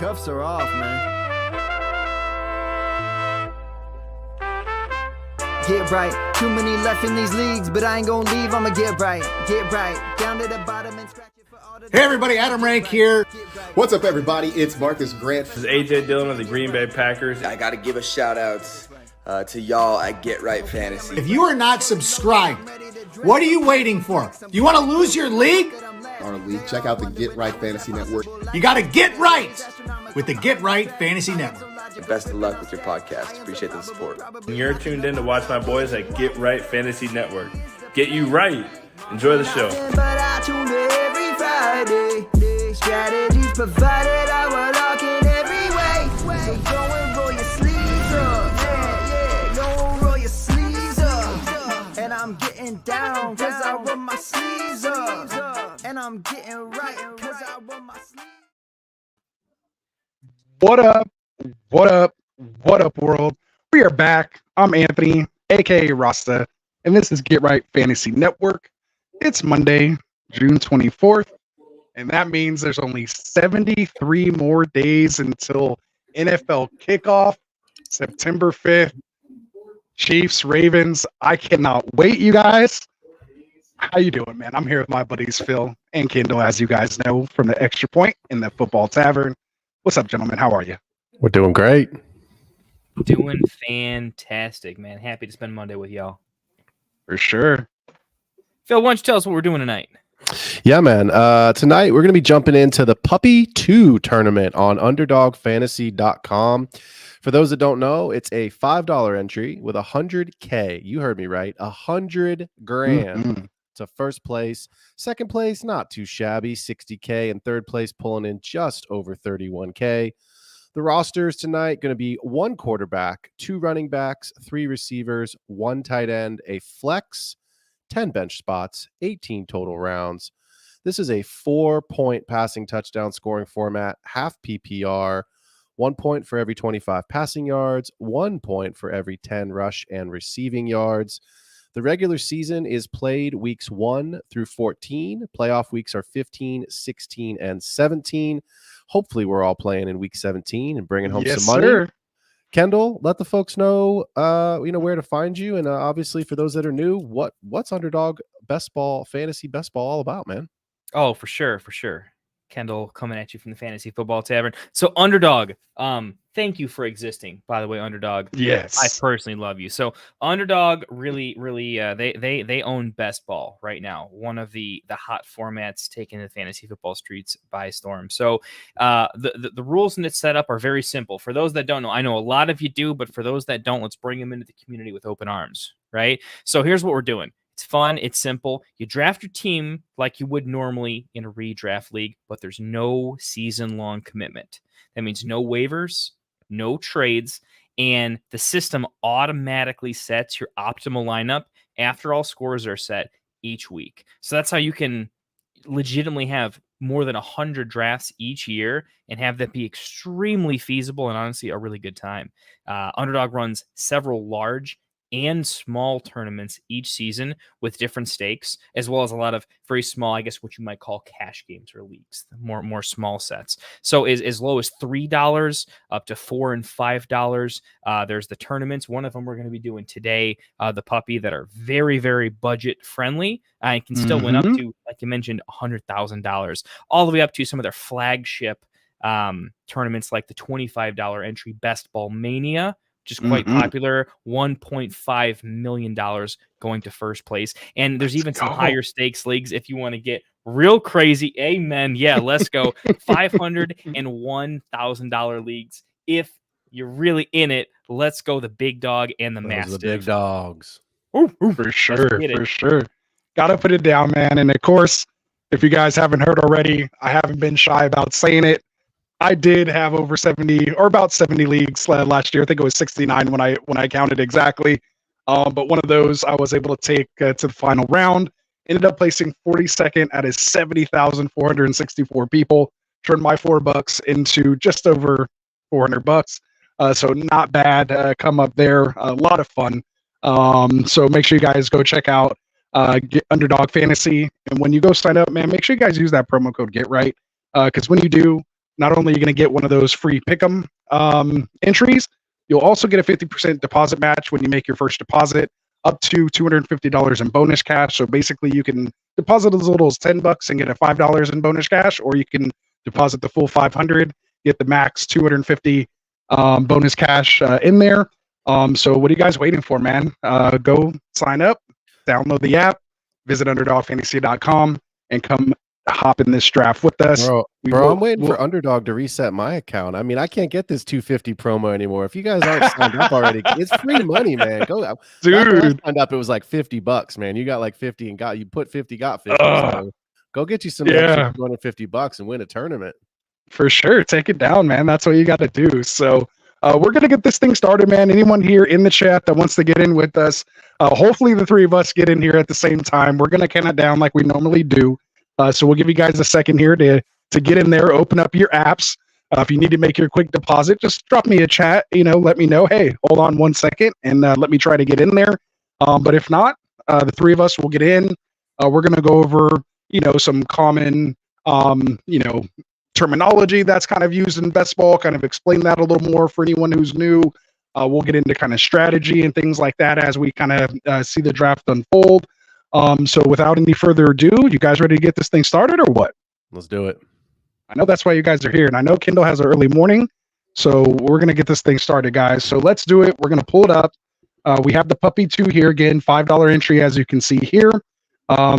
cuffs are off, man. Get right. Too many left in these leagues, but I ain't gonna leave. I'ma get right. Get right. Down to the bottom and scratch it for all the... Hey everybody, Adam Rank here. What's up everybody? It's Marcus Grant. This is AJ Dillon of the Green Bay Packers. I gotta give a shout out to y'all at Get Right Fantasy. If you are not subscribed, what are you waiting for? Do you want to lose your league? Our league. Check out the Get Right Fantasy Network. You got to get right with the Get Right Fantasy Network. Best of luck with your podcast. Appreciate the support. You're tuned in to watch my boys at Get Right Fantasy Network. Get you right. Enjoy the show. But I tune in every Friday. Strategies provided, I will lock in every way. So go and roll your sleeves up. Yeah, go roll your sleeves up. And I'm getting down cause I roll my sleeves up. And I'm getting right cause I roll my sleeves. What up? What up? What up, world? We are back. I'm Anthony, aka Rasta, and this is Get Right Fantasy Network. It's Monday, June 24th, and that means there's only 73 more days until NFL kickoff, September 5th. Chiefs, Ravens. I cannot wait, you guys. How you doing, man? I'm here with my buddies Phil and Kendall, as you guys know, from the Extra Point in the Football Tavern. What's up, gentlemen? How are you? We're doing great. Doing fantastic, man. Happy to spend Monday with y'all. For sure. Phil, why don't you tell us what we're doing tonight? Yeah, man. Tonight, we're going to be jumping into the Puppy 2 tournament on UnderdogFantasy.com. For those that don't know, it's a $5 entry with $100K. You heard me right. $100 grand to first place. Second place, not too shabby, $60K. And third place, pulling in just over $31K. The rosters tonight going to be 1 quarterback, 2 running backs, 3 receivers, 1 tight end, a flex, 10 bench spots, 18 total rounds. This is a 4-point passing touchdown scoring format, half PPR, 1 point for every 25 passing yards, 1 point for every 10 rush and receiving yards. The regular season is played weeks 1 through 14. Playoff weeks are 15, 16, and 17. Hopefully, we're all playing in week 17 and bringing home some money. Sir. Kendall, let the folks know, where to find you, and obviously for those that are new, what's Underdog Best Ball, Fantasy Best Ball all about, man? Oh, for sure. Kendall coming at you from the Fantasy Football Tavern. So Underdog, thank you for existing, by the way, Underdog. Yes. I personally love you. So Underdog really, they own Best Ball right now. One of the hot formats taking the fantasy football streets by storm. So the rules in its setup are very simple. For those that don't know, I know a lot of you do, but for those that don't, let's bring them into the community with open arms, right? So here's what we're doing. It's fun. It's simple. You draft your team like you would normally in a redraft league, but there's no season-long commitment. That means no waivers, no trades, and the system automatically sets your optimal lineup after all scores are set each week. So that's how you can legitimately have more than 100 drafts each year and have that be extremely feasible and honestly a really good time. Underdog runs several large and small tournaments each season with different stakes, as well as a lot of very small, I guess what you might call cash games or leagues, more small sets. So as low as $3 up to $4 and $5. There's the tournaments. One of them we're going to be doing today, the puppy, that are very, very budget friendly and can still win up to, like you mentioned, $100,000, all the way up to some of their flagship tournaments like the $25 entry Best Ball Mania, which is quite popular, $1.5 million going to first place. And there's even some higher stakes leagues if you want to get real crazy. Amen. Yeah, let's go. $500 and $1,000 leagues. If you're really in it, let's go the big dog and the mastiff. The big dogs. Ooh, for sure. Gotta put it down, man. And of course, if you guys haven't heard already, I haven't been shy about saying it. I did have over 70 or about 70 leagues last year. I think it was 69 when I counted exactly. But one of those I was able to take to the final round. Ended up placing 42nd out of 70,464 people. Turned my $4 into just over $400. So not bad. Come up there. A lot of fun. So make sure you guys go check out get Underdog Fantasy. And when you go sign up, man, make sure you guys use that promo code GetRight. Because when you do, not only are you going to get one of those free pick'em entries, you'll also get a 50% deposit match when you make your first deposit, up to $250 in bonus cash. So basically, you can deposit as little as $10 and get a $5 in bonus cash, or you can deposit the full 500, get the max 250 bonus cash in there. So what are you guys waiting for, man? Go sign up, download the app, visit underdogfantasy.com, and come hop in this draft with us. Bro, I'm waiting for Underdog to reset my account. I mean, I can't get this 250 promo anymore. If you guys aren't signed up already, it's free money, man. Go, dude. When I signed up, it was like $50, man. You got like 50 and you put 50, got 50. So go get you some extra $250 and win a tournament. For sure, take it down, man. That's what you got to do. So we're gonna get this thing started, man. Anyone here in the chat that wants to get in with us, hopefully the three of us get in here at the same time. We're gonna count it down like we normally do. So we'll give you guys a second here to get in there, open up your apps. If you need to make your quick deposit, just drop me a chat, let me know, hey, hold on 1 second, and let me try to get in there. But if not, the three of us will get in. We're going to go over, some common, terminology that's kind of used in best ball, kind of explain that a little more for anyone who's new. We'll get into kind of strategy and things like that as we kind of see the draft unfold. So without any further ado, you guys ready to get this thing started or what? Let's do it. I know that's why you guys are here, and I know Kendall has an early morning, so we're going to get this thing started, guys. So let's do it. We're going to pull it up. We have the Puppy 2 here, again, $5 entry, as you can see here.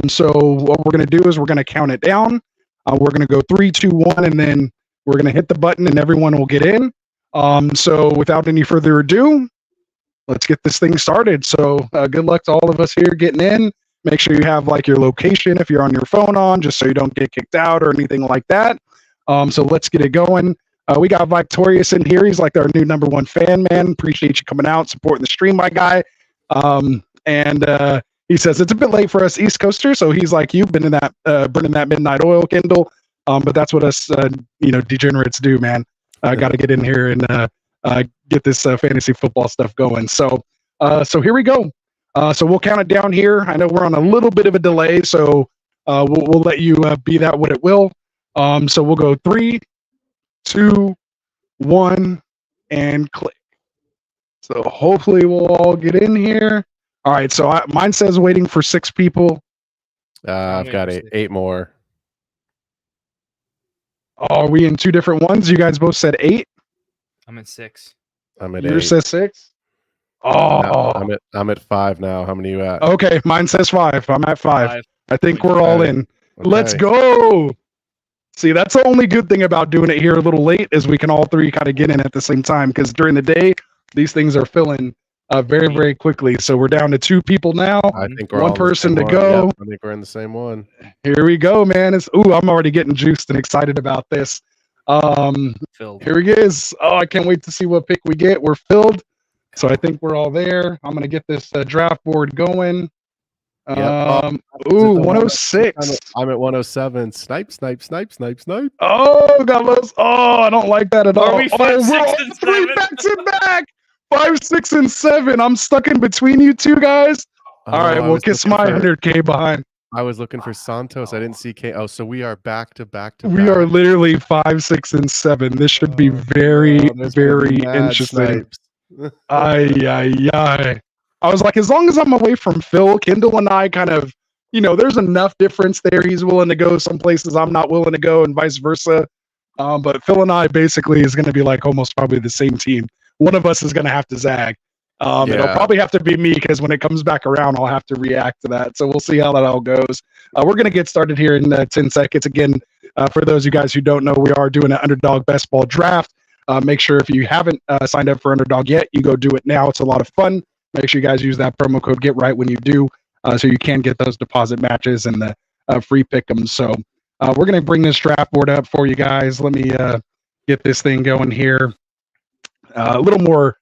So what we're going to do is we're going to count it down. We're going to go 3, 2, 1, and then we're going to hit the button, and everyone will get in. So without any further ado, let's get this thing started. So good luck to all of us here getting in. Make sure you have like your location if you're on your phone on, just so you don't get kicked out or anything like that. So let's get it going. We got Victorious in here. He's like our new #1 fan, man. Appreciate you coming out, supporting the stream, my guy. And he says it's a bit late for us East Coasters, so he's like, you've been in that burning that midnight oil, Kindle. But that's what us degenerates do, man. Got to get in here and get this fantasy football stuff going. So here we go. So we'll count it down here. I know we're on a little bit of a delay, so we'll let you be that what it will. So we'll go 3, 2, 1, and click. So hopefully we'll all get in here. All right. So mine says waiting for 6 people. I've got 8 more. Oh, are we in 2 different ones? You guys both said 8. I'm at 6. I'm at 8. Yours says 6. Oh, no, I'm at 5 now. How many are you at? Okay, mine says 5. I'm at 5. I think we're all in. Okay. Let's go. See, that's the only good thing about doing it here a little late is we can all 3 kind of get in at the same time, because during the day, these things are filling very, very quickly. So we're down to 2 people now. I think we're one person to go. Yep, I think we're in the same one. Here we go, man. I'm already getting juiced and excited about this. Here we go. Oh, I can't wait to see what pick we get. We're filled. So I think we're all there. I'm going to get this draft board going. Yep. 106. I'm at 107. Snipe. Oh, Carlos. Oh, I don't like that at all. Are we 5, 6, and 7? Back to back. 5, 6, and 7. I'm stuck in between you two guys. All right, well, kiss my 100K behind. I was looking for Santos. I didn't see K. Oh, so we are back to back. We are literally 5, 6, and 7. This should be very interesting. I was like, as long as I'm away from Phil, Kendall and I kind of, there's enough difference there. He's willing to go some places I'm not willing to go, and vice versa. But Phil and I basically is going to be like almost probably the same team. One of us is going to have to zag. It'll probably have to be me, because when it comes back around, I'll have to react to that. So we'll see how that all goes. We're going to get started here in 10 seconds. Again, for those of you guys who don't know, we are doing an Underdog Best Ball draft. Make sure if you haven't signed up for Underdog yet, you go do it now. It's a lot of fun. Make sure you guys use that promo code GETRIGHT when you do, so you can get those deposit matches and the free pick'ems. So we're going to bring this draft board up for you guys. Let me get this thing going here. A little more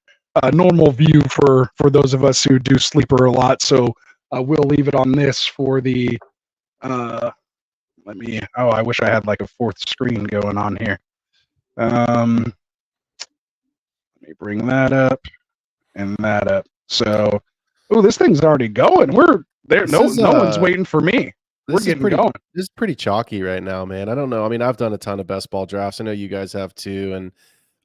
normal view for those of us who do sleeper a lot. So we'll leave it on this for the I wish I had like a 4th screen going on here. Let me bring that up and that up. So, this thing's already going. We're there. No one's waiting for me. This is getting pretty. going. This is pretty chalky right now, man. I don't know. I mean, I've done a ton of best ball drafts. I know you guys have too, and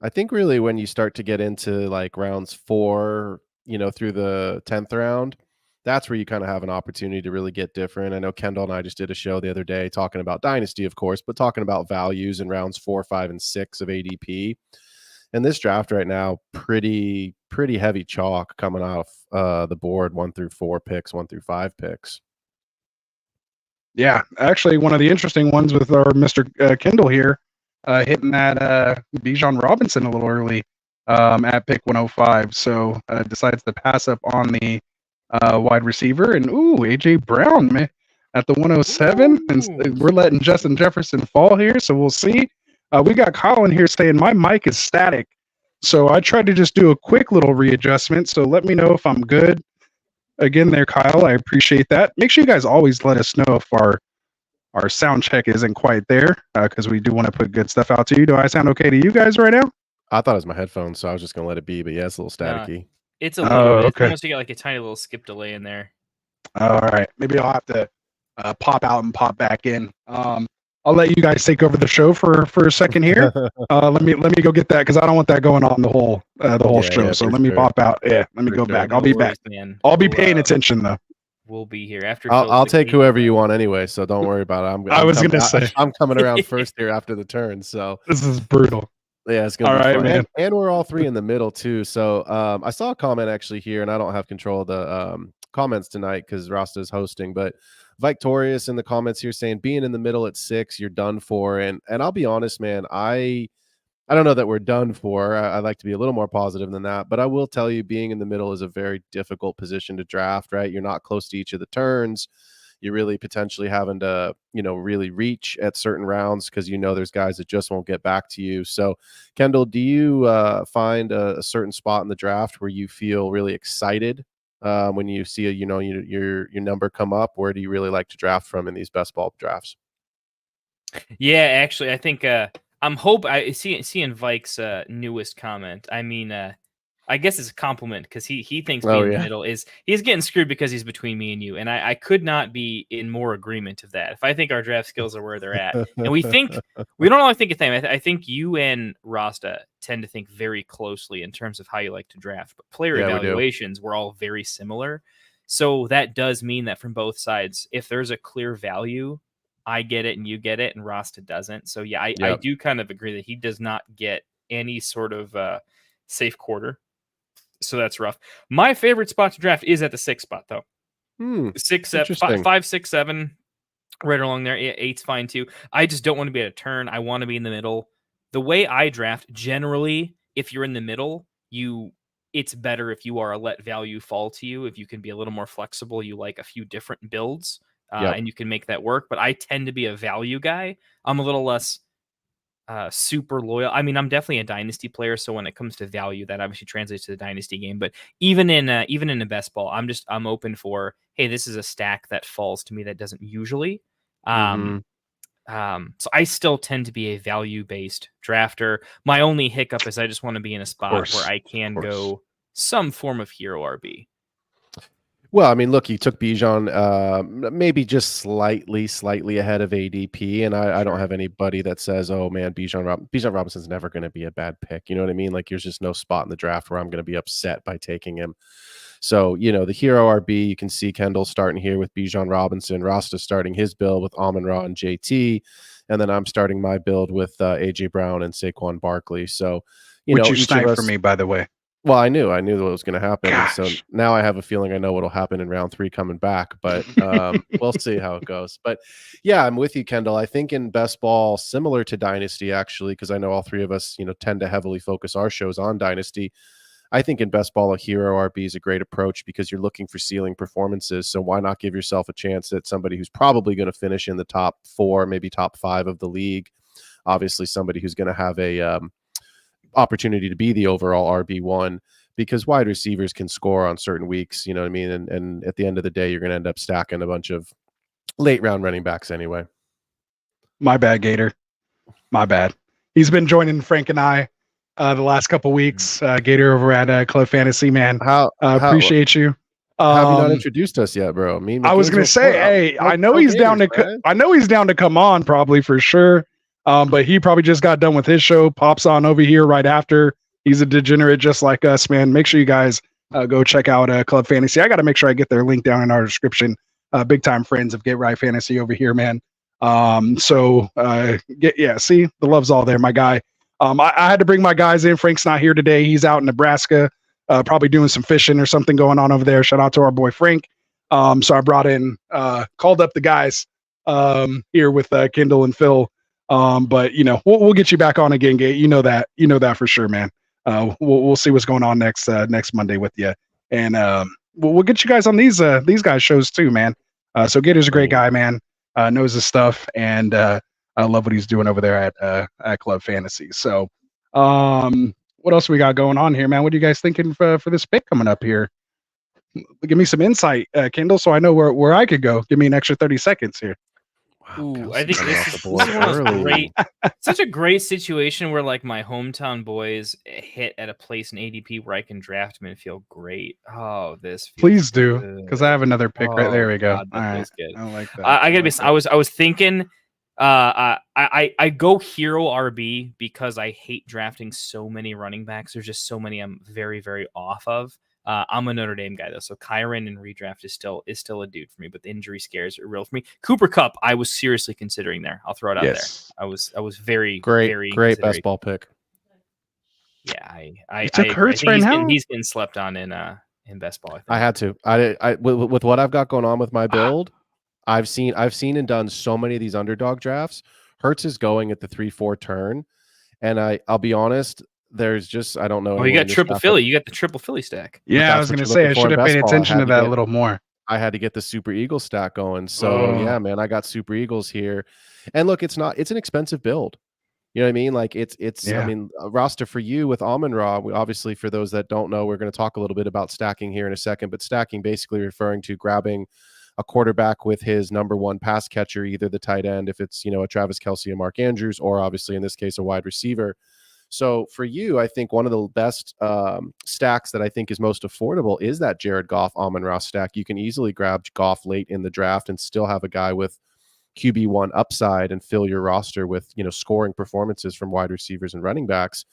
I think really when you start to get into like rounds 4, through the 10th round, that's where you kind of have an opportunity to really get different. I know Kendall and I just did a show the other day talking about Dynasty, of course, but talking about values in rounds 4, 5, and 6 of ADP. And this draft right now, pretty heavy chalk coming off the board, 1 through 4 picks, 1 through 5 picks. Yeah, actually, one of the interesting ones with our Mr. Kendall here, hitting that Bijan Robinson a little early at pick 105. So decides to pass up on the wide receiver. And AJ Brown, man, at the 107. And we're letting Justin Jefferson fall here. So we'll see. We got Colin here saying my mic is static. So I tried to just do a quick little readjustment. So let me know if I'm good. Again, there, Kyle. I appreciate that. Make sure you guys always let us know if our sound check isn't quite there, because we do want to put good stuff out to you. Do I sound okay to you guys right now? I thought it was my headphones, so I was just gonna let it be. But yeah, it's a little staticky. It's a little bit. Okay. It's almost you got like a tiny little skip delay in there. All right. Maybe I'll have to pop out and pop back in. I'll let you guys take over the show for a second here. Let me go get that because I don't want that going on the whole show. So let me pop out. Yeah, let me go back. I'll be back. Man. I'll be paying attention though. We'll be here after. I'll take whoever you want anyway, so don't worry about it. I'm coming around first here after the turn. So this is brutal. Yeah, it's gonna be fun. man. And we're all three in the middle too. So I saw a comment actually here, and I don't have control of the comments tonight because Rasta is hosting, but Victorious in the comments here saying being in the middle at 6, you're done for. And I'll be honest, man, I don't know that we're done for. I like to be a little more positive than that, but I will tell you being in the middle is a very difficult position to draft, right? You're not close to each of the turns. You're really potentially having to, really reach at certain rounds because there's guys that just won't get back to you. So, Kendall, do you find a certain spot in the draft where you feel really excited when you see your number come up? Where do you really like to draft from in these best ball drafts? Yeah, actually, I think I'm seeing Vike's newest comment. I mean, I guess it's a compliment because he thinks being in the middle he's getting screwed because he's between me and you, and I could not be in more agreement of that. If I think our draft skills are where they're at, and we don't only think a thing. I think you and Rasta tend to think very closely in terms of how you like to draft, but player evaluations we're all very similar. So that does mean that from both sides, if there's a clear value, I get it and you get it, and Rasta doesn't. So yeah, I do kind of agree that he does not get any sort of safe quarter. So that's rough. My favorite spot to draft is at the 6th spot, though. 6, 7, 5, 6, 7, right along there. 8's fine too. I just don't want to be at a turn. I want to be in the middle. The way I draft, generally, if you're in the middle, it's better if you are a let value fall to you. If you can be a little more flexible, you like a few different builds, and you can make that work. But I tend to be a value guy. I'm a little less super loyal. I mean, I'm definitely a dynasty player, so when it comes to value, that obviously translates to the dynasty game. But even in the best ball, I'm open for, hey, this is a stack that falls to me that doesn't usually. So I still tend to be a value based drafter. My only hiccup is I just want to be in a spot where I can go some form of hero RB. Well, I mean, look, you took Bijan maybe just slightly ahead of ADP, and I don't have anybody that says, oh, man, Bijan Robinson's never going to be a bad pick. You know what I mean? Like, there's just no spot in the draft where I'm going to be upset by taking him. So, the hero RB, you can see Kendall starting here with Bijan Robinson, Rasta starting his build with Amon-Ra and JT, and then I'm starting my build with AJ Brown and Saquon Barkley. So, which you sniped for me, by the way. Well, I knew what was going to happen. Gosh. So now I have a feeling I know what will happen in round 3 coming back, but we'll see how it goes. But yeah, I'm with you, Kendall. I think in best ball, similar to Dynasty, actually, because I know all three of us, tend to heavily focus our shows on Dynasty. I think in best ball, a hero RB is a great approach because you're looking for ceiling performances. So why not give yourself a chance at somebody who's probably going to finish in the top 4, maybe top 5 of the league? Obviously, somebody who's going to have a opportunity to be the overall RB1, because wide receivers can score on certain weeks, you know what I mean? And at the end of the day, you're going to end up stacking a bunch of late round running backs anyway. My bad, Gator. My bad. He's been joining Frank and I the last couple weeks. Gator over at Club Fantasy, man. Appreciate you. Have you not introduced us yet, bro? Me and I was gonna say, hey, I know he's down to. I know he's down to come on, probably for sure. But he probably just got done with his show. Pops on over here right after. He's a degenerate just like us, man. Make sure you guys go check out Club Fantasy. I got to make sure I get their link down in our description. Big time friends of Get Right Fantasy over here, man. See, the love's all there, my guy. I had to bring my guys in. Frank's not here today. He's out in Nebraska, probably doing some fishing or something going on over there. Shout out to our boy Frank. So I brought in, called up the guys here with Kendall and Phil. But we'll get you back on again, Gate. You know that for sure, man. We'll see what's going on next Monday with you, and we'll get you guys on these guys shows too, man. So Gator's a great guy, man. Knows his stuff, and I love what he's doing over there at Club Fantasy. So, what else we got going on here, man? What are you guys thinking for this pick coming up here? Give me some insight, Kendall, so I know where I could go. Give me an extra 30 seconds here. Ooh, I think this is one of those great, such a great situation where like my hometown boys hit at a place in ADP where I can draft them and feel great. Oh, this please do, because I have another pick right there. We go. God, all right, good. I like that. I gotta be. I was thinking. I go hero RB because I hate drafting so many running backs. There's just so many I'm very, very off of. I'm a Notre Dame guy though, so Kyron in redraft is still a dude for me, but the injury scares are real for me. Cooper Kupp, I was seriously considering there. I'll throw it out there. I was very great best ball pick. Yeah, I took Hurts right now. He's getting slept on in best ball. I had to. I with what I've got going on with my build, I've seen and done so many of these underdog drafts. Hurts is going at the 3-4 turn, and I'll be honest. There's just I don't know. Oh, you got triple Philly. You got the triple Philly stack. Yeah, I was going to say I should have paid attention to that a little more. I had to get the Super Eagle stack going. So yeah, man, I got Super Eagles here. And look, it's an expensive build. You know what I mean? Like it's I mean, a roster for you with Amon-Ra. Obviously, for those that don't know, we're going to talk a little bit about stacking here in a second. But stacking basically referring to grabbing a quarterback with his number one pass catcher, either the tight end, if it's a Travis Kelce and Mark Andrews, or obviously in this case a wide receiver. So for you, I think one of the best stacks that I think is most affordable is that Jared Goff Amon-Ra stack. You can easily grab Goff late in the draft and still have a guy with QB1 upside and fill your roster with scoring performances from wide receivers and running backs.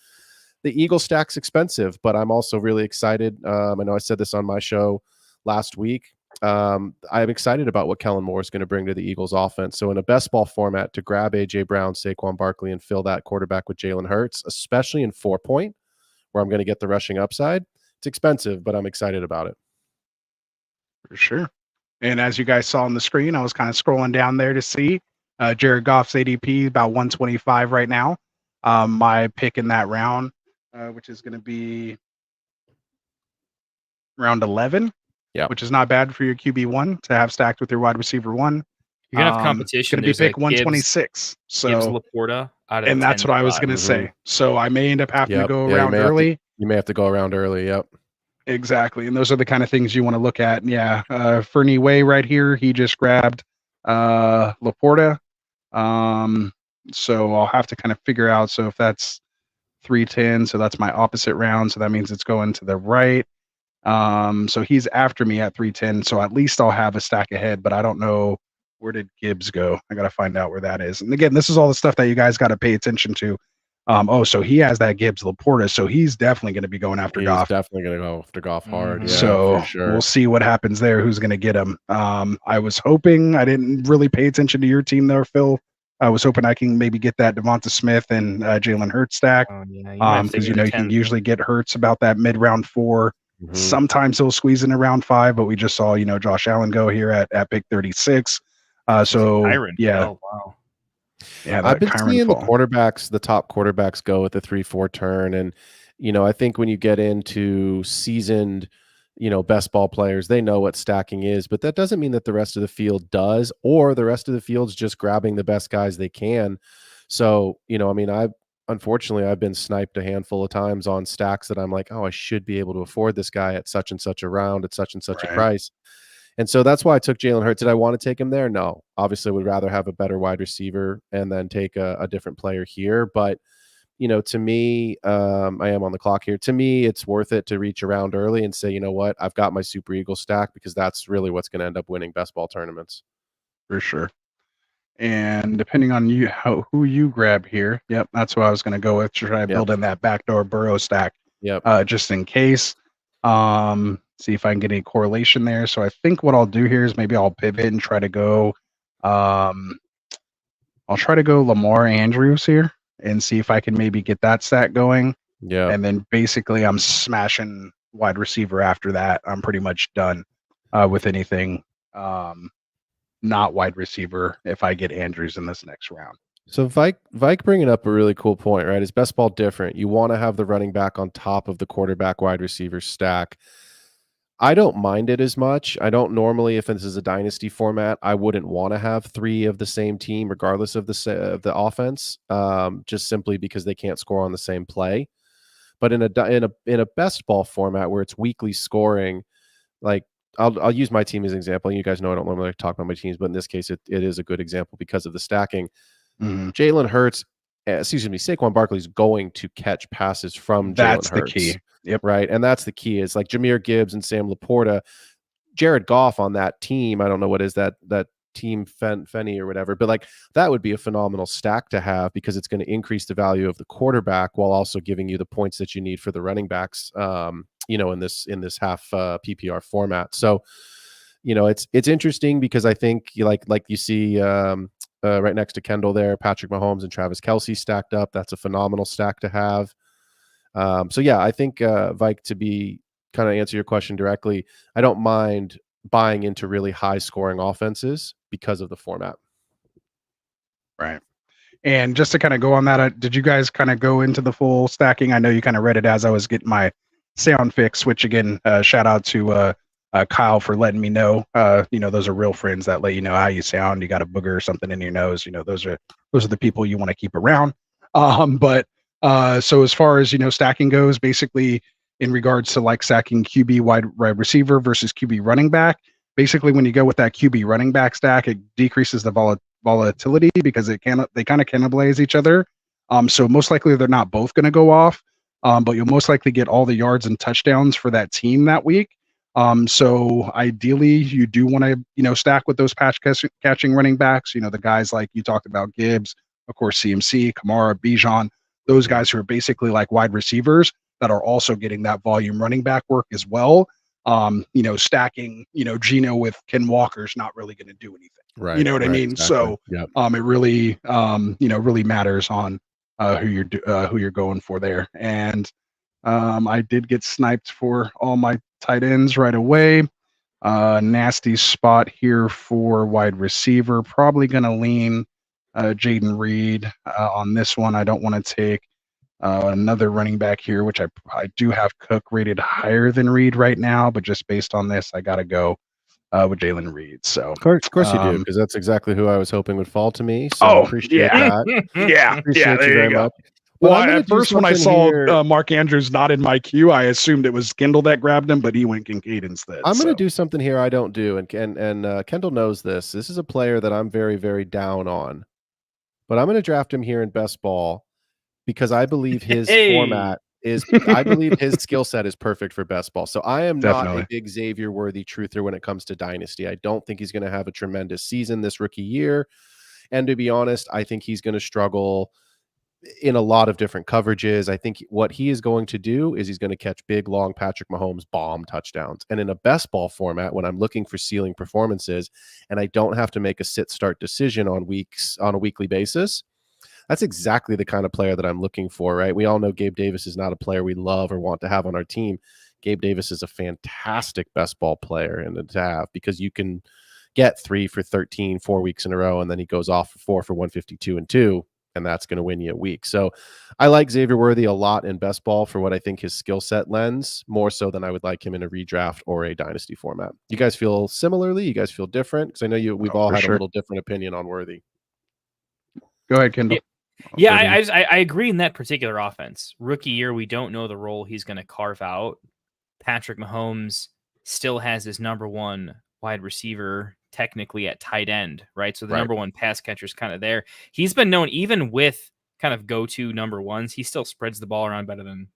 The Eagle stack's expensive, but I'm also really excited. I know I said this on my show last week. I'm excited about what Kellen Moore is going to bring to the Eagles offense. So in a best ball format, to grab AJ Brown, Saquon Barkley, and fill that quarterback with Jalen Hurts, especially in 4-point, where I'm going to get the rushing upside, it's expensive, but I'm excited about it. For sure. And as you guys saw on the screen, I was kind of scrolling down there to see Jared Goff's ADP about 125 right now. My pick in that round, which is going to be round 11. Yeah, which is not bad for your QB1 to have stacked with your wide receiver 1. You're gonna have competition. Going to be pick 126. So Gibbs Laporta out of and that's what I was going to say. So I may end up having to go around early. You may have to go around early. Yep. Exactly. And those are the kind of things you want to look at. Yeah. Fernie Way right here. He just grabbed Laporta. So I'll have to kind of figure out. So if that's 310, so that's my opposite round. So that means it's going to the right. So he's after me at 310. So at least I'll have a stack ahead, but I don't know where did Gibbs go. I got to find out where that is. And again, this is all the stuff that you guys got to pay attention to. So he has that Gibbs Laporta. So he's definitely going to be going after Goff. Definitely going to go after Goff hard. Yeah, so for sure. We'll see what happens there. Who's going to get him? I was hoping I didn't really pay attention to your team there, Phil. I was hoping I can maybe get that Devonta Smith and Jalen Hurts stack. Because you can usually get Hurts about that mid-round 4. Mm-hmm. Sometimes he'll squeeze in around 5, but we just saw, Josh Allen go here at pick 36. So yeah. Oh, wow. Yeah, I've been seeing the top quarterbacks go at the 3-4 turn. And, I think when you get into seasoned, best ball players, they know what stacking is, but that doesn't mean that the rest of the field does, or the rest of the field's just grabbing the best guys they can. So, unfortunately, I've been sniped a handful of times on stacks that I'm like, oh, I should be able to afford this guy at such and such a round at such and such a price. And so that's why I took Jalen Hurts. Did I want to take him there? No. Obviously, would rather have a better wide receiver and then take a different player here. But, to me, I am on the clock here. To me, it's worth it to reach around early and say, you know what, I've got my Super Eagle stack, because that's really what's going to end up winning best ball tournaments. For sure. And depending on who you grab here, yep, that's what I was going to go with. To try build in that backdoor burrow stack, just in case. See if I can get any correlation there. So I think what I'll do here is maybe I'll pivot and try to go. I'll try to go Lamar Andrews here and see if I can maybe get that stat going. Yeah. And then basically I'm smashing wide receiver after that. I'm pretty much done with anything not wide receiver if I get Andrews in this next round. So Vike bringing up a really cool point, right? Is best ball different? You want to have the running back on top of the quarterback wide receiver stack. I don't mind it as much. I don't normally, if this is a dynasty format, I wouldn't want to have 3 of the same team, regardless of the offense, just simply because they can't score on the same play. But in a best ball format where it's weekly scoring, like I'll use my team as an example. You guys know I don't normally talk about my teams, but in this case, it is a good example because of the stacking. Jalen Hurts, Saquon Barkley is going to catch passes from Jalen Hurts. That's the key. Yep. Right. And that's the key. Is like Jahmyr Gibbs and Sam Laporta, Jared Goff on that team. I don't know what is that team Fenny or whatever, but like that would be a phenomenal stack to have, because it's going to increase the value of the quarterback while also giving you the points that you need for the running backs, in this half PPR format. So, it's interesting because I think like you see right next to Kendall there, Patrick Mahomes and Travis Kelce stacked up. That's a phenomenal stack to have. So yeah, I think Vike, to be kind of answer your question directly, I don't mind buying into really high scoring offenses because of the format. Right. And just to kind of go on that, did you guys kind of go into the full stacking? I know you kind of read it as I was getting my sound fix, which again, shout out to Kyle for letting me know. Those are real friends that let you know how you sound. You got a booger or something in your nose. Those are the people you want to keep around. So as far as stacking goes, basically in regards to like stacking QB wide receiver versus QB running back, basically when you go with that QB running back stack, it decreases the volatility because they kind of cannibalize each other. So most likely they're not both going to go off, but you'll most likely get all the yards and touchdowns for that team that week. So ideally you do want to stack with those catching running backs. The guys like you talked about, Gibbs, of course, CMC, Kamara, Bijan. Those guys who are basically like wide receivers that are also getting that volume running back work as well. Stacking, Geno with Ken Walker's not really going to do anything. Right. You know what I mean? Exactly. So, it really, really matters on who you're going for there. And I did get sniped for all my tight ends right away. Nasty spot here for wide receiver. Probably going to lean Jaden Reed on this one. I don't want to take another running back here, which I do have Cook rated higher than Reed right now, but just based on this, I got to go with Jalen Reed. So of course you do, because that's exactly who I was hoping would fall to me. So appreciate that. Appreciate you very much. Well, at first when I saw Mark Andrews not in my queue, I assumed it was Kendall that grabbed him, but he went Kincaid instead. I'm going to do something here I don't do, and Kendall knows this. This is a player that I'm very, very down on, but I'm going to draft him here in best ball because I believe his format is. I believe his skill set is perfect for best ball. So I am not a big Xavier Worthy truther when it comes to dynasty. I don't think he's going to have a tremendous season this rookie year, and to be honest, I think he's going to struggle in a lot of different coverages. I think what he is going to do is he's going to catch big, long Patrick Mahomes bomb touchdowns. And in a best ball format, when I'm looking for ceiling performances and I don't have to make a sit-start decision on a weekly basis, that's exactly the kind of player that I'm looking for, right? We all know Gabe Davis is not a player we love or want to have on our team. Gabe Davis is a fantastic best ball player and to have, because you can get 3 for 13 4 weeks in a row, and then he goes off for 4 for 152 and 2. And that's going to win you a week. So I like Xavier Worthy a lot in best ball for what I think his skill set lends, more so than I would like him in a redraft or a dynasty format. You guys feel similarly? You guys feel different? Because I know we've all had a little different opinion on Worthy. Go ahead, Kendall. Yeah, I agree in that particular offense. Rookie year, we don't know the role he's going to carve out. Patrick Mahomes still has his number one wide receiver technically at tight end, right? So the number one pass catcher is kind of there. He's been known, even with kind of go-to number ones, he still spreads the ball around better than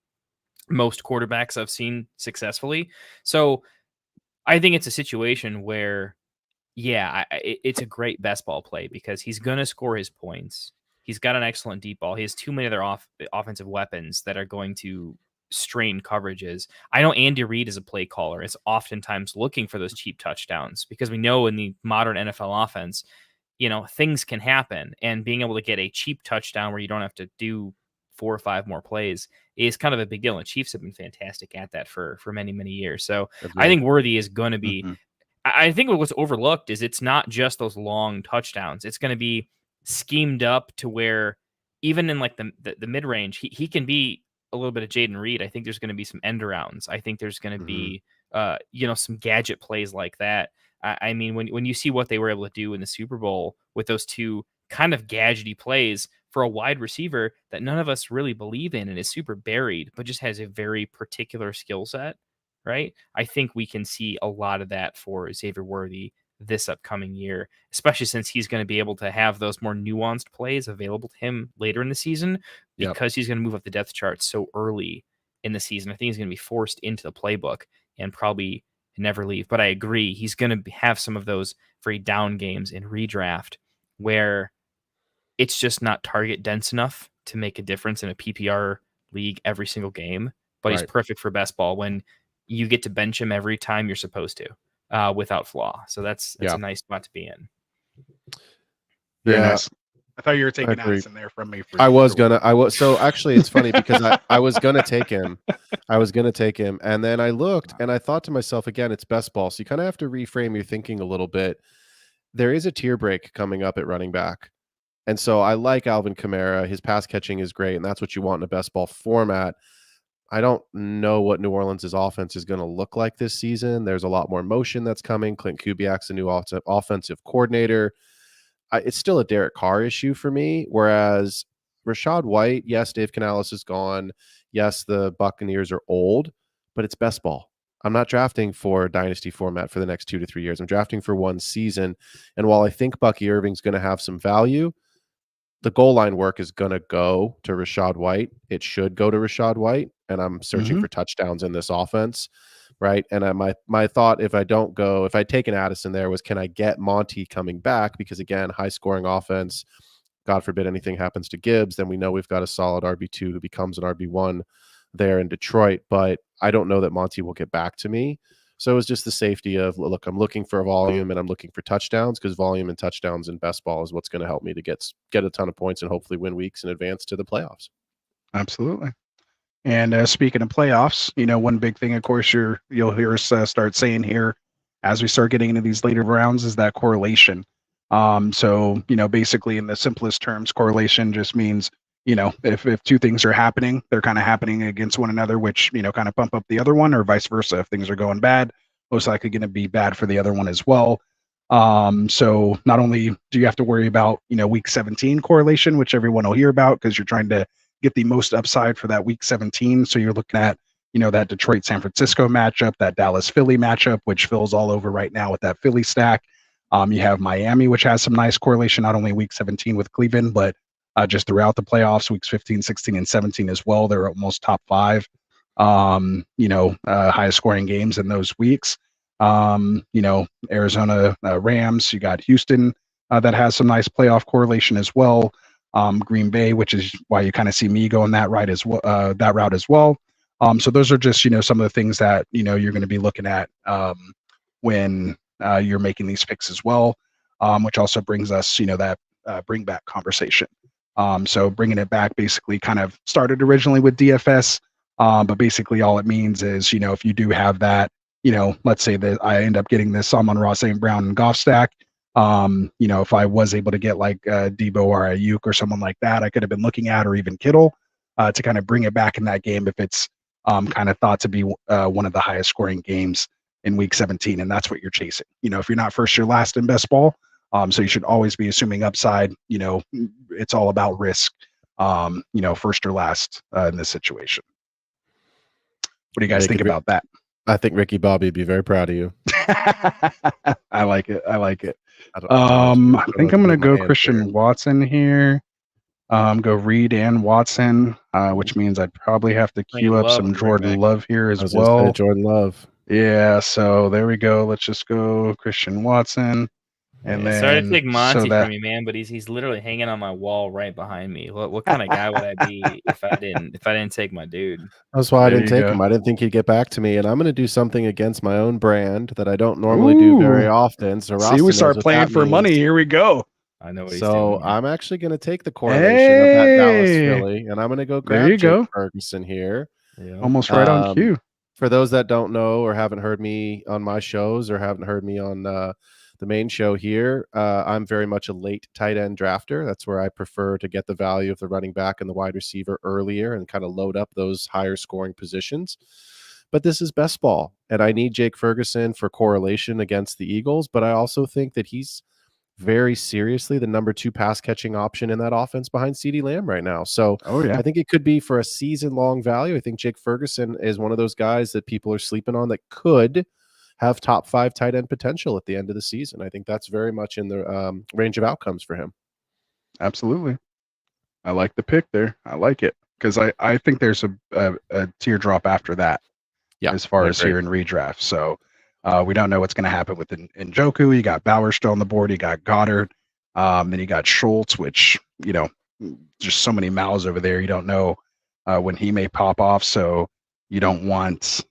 most quarterbacks I've seen successfully. So I think it's a situation where, yeah, it's a great best ball play because he's going to score his points. He's got an excellent deep ball. He has too many other offensive weapons that are going to strain coverages. I know Andy Reid is a play caller. Is oftentimes looking for those cheap touchdowns because we know in the modern NFL offense, things can happen, and being able to get a cheap touchdown where you don't have to do 4 or 5 more plays is kind of a big deal. And Chiefs have been fantastic at that for many, many years. So I think Worthy is going to be, I think what's overlooked is it's not just those long touchdowns. It's going to be schemed up to where even in like the mid range, he can be a little bit of Jaden Reed. I think there's going to be some end arounds. I think there's going to be, some gadget plays like that. I mean, when you see what they were able to do in the Super Bowl with those two kind of gadgety plays for a wide receiver that none of us really believe in and is super buried, but just has a very particular skill set, right? I think we can see a lot of that for Xavier Worthy this upcoming year, especially since he's going to be able to have those more nuanced plays available to him later in the season because he's going to move up the depth chart so early in the season. I think he's going to be forced into the playbook and probably never leave. But I agree, he's going to have some of those very down games in redraft where it's just not target dense enough to make a difference in a PPR league every single game. But he's perfect for best ball when you get to bench him every time you're supposed to without flaw. So that's a nice spot to be in. Very nice. I thought you were taking Addison there from me. So actually it's funny because I was going to take him. And then I looked and I thought to myself, again, it's best ball. So you kind of have to reframe your thinking a little bit. There is a tier break coming up at running back. And so I like Alvin Kamara. His pass catching is great. And that's what you want in a best ball format. I don't know what New Orleans' offense is going to look like this season. There's a lot more motion that's coming. Clint Kubiak's a new offensive coordinator. It's still a Derek Carr issue for me. Whereas Rachaad White, yes, Dave Canales is gone. Yes, the Buccaneers are old, but it's best ball. I'm not drafting for dynasty format for the next 2 to 3 years. I'm drafting for one season. And while I think Bucky Irving's going to have some value, the goal line work is going to go to Rachaad White. It should go to Rachaad White. And I'm searching for touchdowns in this offense. Right. And my thought, if I take an Addison there, was can I get Monty coming back? Because again, high scoring offense, God forbid anything happens to Gibbs, then we know we've got a solid RB2 who becomes an RB1 there in Detroit. But I don't know that Monty will get back to me. So it was just the safety of, look, I'm looking for volume and I'm looking for touchdowns, because volume and touchdowns in best ball is what's going to help me to get a ton of points and hopefully win weeks and advance to the playoffs. Absolutely. And speaking of playoffs, one big thing, of course, you'll hear us start saying here as we start getting into these later rounds is that correlation. So, basically in the simplest terms, correlation just means, if two things are happening, they're kind of happening against one another, which, kind of pump up the other one, or vice versa. If things are going bad, most likely going to be bad for the other one as well. So not only do you have to worry about, week 17 correlation, which everyone will hear about because you're trying to get the most upside for that week 17. So you're looking at, that Detroit San Francisco matchup, that Dallas Philly matchup, which Phil's all over right now with that Philly stack. You have Miami, which has some nice correlation, not only week 17 with Cleveland, but just throughout the playoffs, weeks 15, 16, and 17 as well. They're almost top 5, highest scoring games in those weeks. Arizona Rams, you got Houston that has some nice playoff correlation as well. Green Bay, which is why you kind of see me going that route as well. So those are just, some of the things that, you're going to be looking at when you're making these picks as well, which also brings us, that bring back conversation. So bringing it back basically kind of started originally with DFS, but basically all it means is, if you do have that, let's say that I end up getting this Amon-Ra St. Brown and Goff stack, if I was able to get like Debo or Ayuk or someone like that, I could have been looking at, or even Kittle, to kind of bring it back in that game if it's kind of thought to be one of the highest scoring games in week 17, and that's what you're chasing. If you're not first, you're last in best ball. So you should always be assuming upside. It's all about risk. First or last in this situation. What do you guys think about that? I think Ricky Bobby would be very proud of you. I like it. I think I'm going to go Christian Watson here. Go Reed and Watson, which means I'd probably have to queue up Love some at the running Jordan back. Love here I as was gonna say well. Jordan Love. Yeah, so there we go. Let's just go Christian Watson. And Yeah, sorry to then take Monty that from you, man, but he's literally hanging on my wall right behind me. What kind of guy would I be if I didn't take my dude? That's why I There didn't you take go. him. I didn't think he'd get back to me, and I'm going to do something against my own brand that I don't normally do very Ooh. often. So See, Rasta we knows start what playing that for means. money. Here we go. I know what he's So doing. Here. I'm actually going to take the correlation of that Dallas Hey. Philly, and I'm going to go There grab you Jake go. Ferguson here. Yeah. Almost right on cue. For those that don't know or haven't heard me on my shows or haven't heard me on the main show here, I'm very much a late tight end drafter. That's where I prefer to get the value of the running back and the wide receiver earlier and kind of load up those higher scoring positions. But this is best ball, and I need Jake Ferguson for correlation against the Eagles, but I also think that he's very seriously the number 2 pass catching option in that offense behind CeeDee Lamb right now. So I think it could be for a season long value. I think Jake Ferguson is one of those guys that people are sleeping on that could have top 5 tight end potential at the end of the season. I think that's very much in the range of outcomes for him. Absolutely. I like the pick there. I like it because I think there's a teardrop after that. Yeah, as far as here in redraft. So we don't know what's going to happen with Njoku. You got Bauer still on the board. You got Goddard. Then you got Schultz, which, just so many mouths over there. You don't know when he may pop off. So you don't want.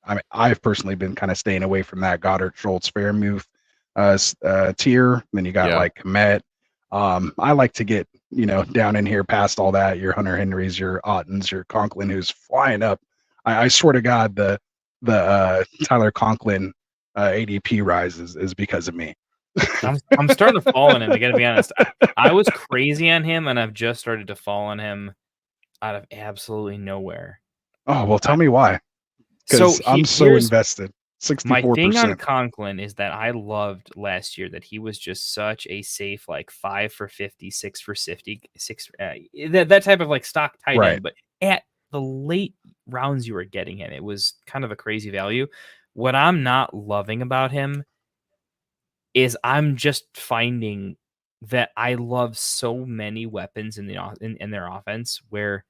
I mean, I've personally been kind of staying away from that Goddard Schultz Fairmouth tier. Then you got like Komet. I like to get down in here past all that. Your Hunter Henrys, your Ottens, your Conklin, who's flying up. I swear to God, the Tyler Conklin ADP rise is because of me. I'm starting to fall on him. I got to be honest. I was crazy on him, and I've just started to fall on him out of absolutely nowhere. Oh well, tell me why. Because I'm so invested. 64%. My thing on Conklin is that I loved last year that he was just such a safe, like 5 for 50, 6 for 50, that type of like stock tight end. But at the late rounds you were getting him, it was kind of a crazy value. What I'm not loving about him is I'm just finding that I love so many weapons in their offense where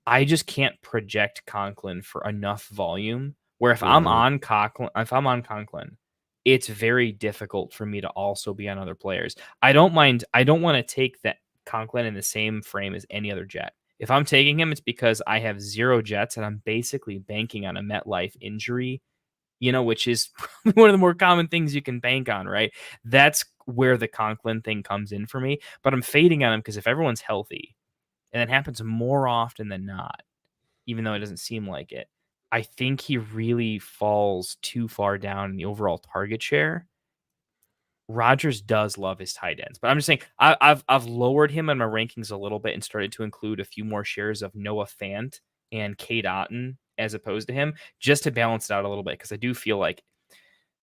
I just can't project Conklin for enough volume. Where if I'm on Conklin, it's very difficult for me to also be on other players. I don't mind. I don't want to take that Conklin in the same frame as any other Jet. If I'm taking him, it's because I have 0 Jets and I'm basically banking on a MetLife injury, which is one of the more common things you can bank on, right? That's where the Conklin thing comes in for me. But I'm fading on him because if everyone's healthy, and it happens more often than not, even though it doesn't seem like it, I think he really falls too far down in the overall target share. Rodgers does love his tight ends, but I'm just saying I've lowered him in my rankings a little bit and started to include a few more shares of Noah Fant and Cade Otton as opposed to him, just to balance it out a little bit, because I do feel like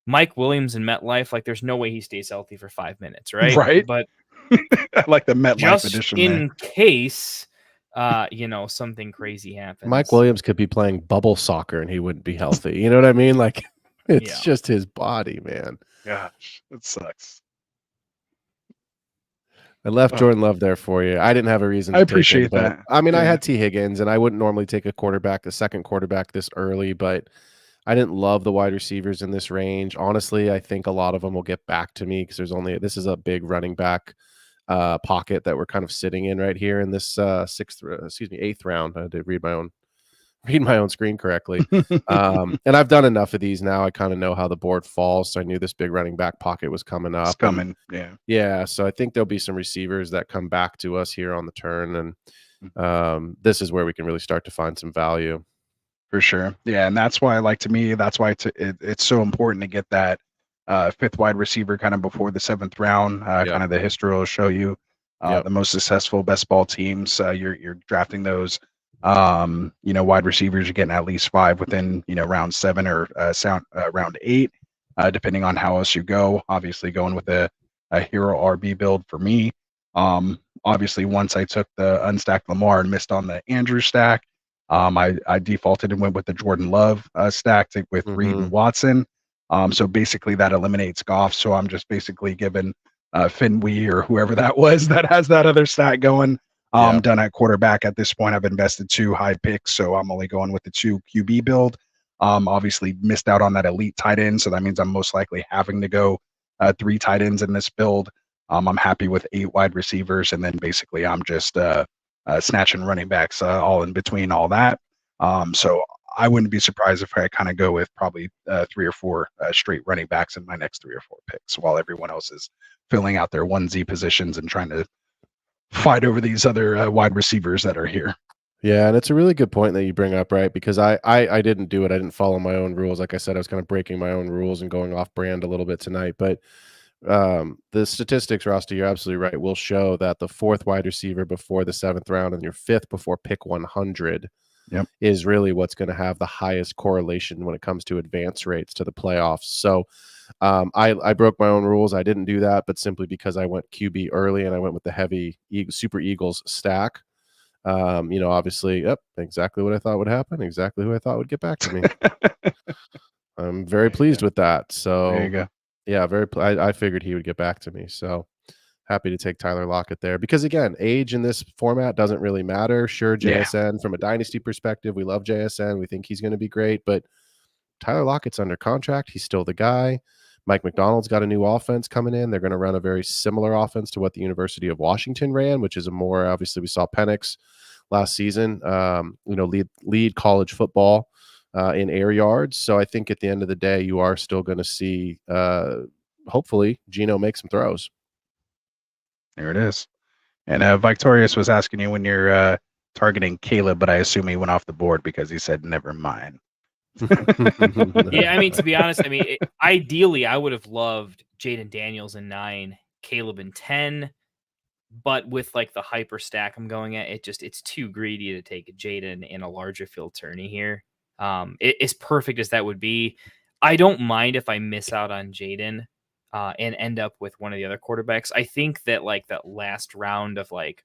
Mike Williams in MetLife, like there's no way he stays healthy for 5 minutes, right? Right. But I like the MetLife just edition in case something crazy happens. Mike Williams could be playing bubble soccer and he wouldn't be healthy. You know what I mean? Like it's just his body, man. Gosh, it sucks. I left Jordan Love there for you. I didn't have a reason to appreciate take him, that. I mean, I had T. Higgins, and I wouldn't normally take a second quarterback this early, but I didn't love the wide receivers in this range. Honestly, I think a lot of them will get back to me because this is a big running back pocket that we're kind of sitting in right here in this 8th round. I did read my own screen correctly. And I've done enough of these now. I kind of know how the board falls. So I knew this big running back pocket was coming up. It's coming. Yeah. So I think there'll be some receivers that come back to us here on the turn. And this is where we can really start to find some value. For sure. Yeah. And that's why it's so important to get that 5th wide receiver kind of before the 7th round. Kind of the history will show you the most successful best ball teams. You're drafting those wide receivers. You're getting at least 5 within round 7 or round 8, depending on how else you go. Obviously, going with a hero RB build for me. Obviously, once I took the unstacked Lamar and missed on the Andrew stack, I defaulted and went with the Jordan Love stack with Reed and Watson. So basically, that eliminates Goff. So I'm just basically giving Finwee or whoever that was that has that other stack going. Yeah. Done at quarterback at this point. I've invested 2 high picks, so I'm only going with the 2 QB build. Obviously missed out on that elite tight end, so that means I'm most likely having to go 3 tight ends in this build. I'm happy with 8 wide receivers, and then basically I'm just snatching running backs all in between all that. So I wouldn't be surprised if I kind of go with probably 3 or 4 straight running backs in my next 3 or 4 picks, while everyone else is filling out their 1Z positions and trying to fight over these other wide receivers that are here. Yeah, and it's a really good point that you bring up, right? Because I didn't do it. I didn't follow my own rules. Like I said, I was kind of breaking my own rules and going off brand a little bit tonight. But the statistics, Rasta, you're absolutely right, will show that the 4th wide receiver before the 7th round and your 5th before pick 100 is really what's going to have the highest correlation when it comes to advance rates to the playoffs. So I broke my own rules. I didn't do that, but simply because I went QB early and I went with the heavy Super Eagles stack. Obviously, exactly what I thought would happen, exactly who I thought would get back to me. I'm very pleased with that. So There you go. yeah, I figured he would get back to me. So happy to take Tyler Lockett there because, again, age in this format doesn't really matter. Sure, JSN from a dynasty perspective, we love JSN. We think he's going to be great, but Tyler Lockett's under contract. He's still the guy. Mike McDonald's got a new offense coming in. They're going to run a very similar offense to what the University of Washington ran, which is a more, obviously, we saw Penix last season, lead college football in air yards. So I think at the end of the day, you are still going to see, hopefully, Geno make some throws. There it is. And Victorious was asking you when you're targeting Caleb, but I assume he went off the board because he said, never mind. Yeah, I mean, to be honest, ideally, I would have loved Jaden Daniels in 9, Caleb in 10, but with like the hyper stack I'm going at, it's too greedy to take Jaden in a larger field tourney here. As perfect as that would be, I don't mind if I miss out on Jaden and end up with one of the other quarterbacks. I think that like that last round of like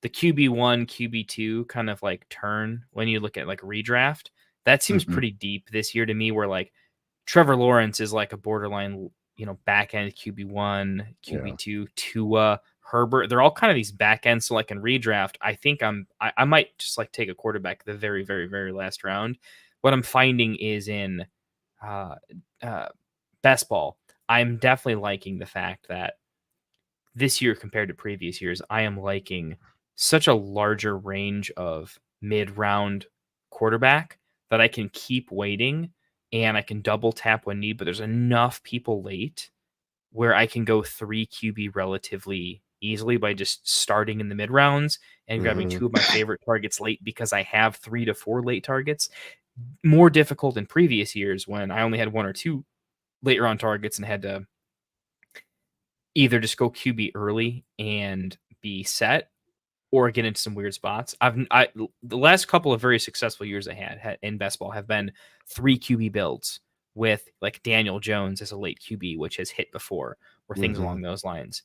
the QB1, QB2 kind of like turn when you look at like redraft, that seems pretty deep this year to me, where like Trevor Lawrence is like a borderline, back end QB1, QB2, Tua, Herbert. They're all kind of these back ends. So like in redraft, I think I might just like take a quarterback the very, very, very last round. What I'm finding is in best ball, I'm definitely liking the fact that this year compared to previous years, I am liking such a larger range of mid-round quarterback that I can keep waiting and I can double tap when need, but there's enough people late where I can go 3 QB relatively easily by just starting in the mid rounds and grabbing 2 of my favorite targets late because I have 3 to 4 late targets. More difficult in previous years when I only had 1 or 2 later on targets and had to either just go QB early and be set or get into some weird spots. The last couple of very successful years I had in best ball have been 3 QB builds with like Daniel Jones as a late QB, which has hit before, or things along those lines.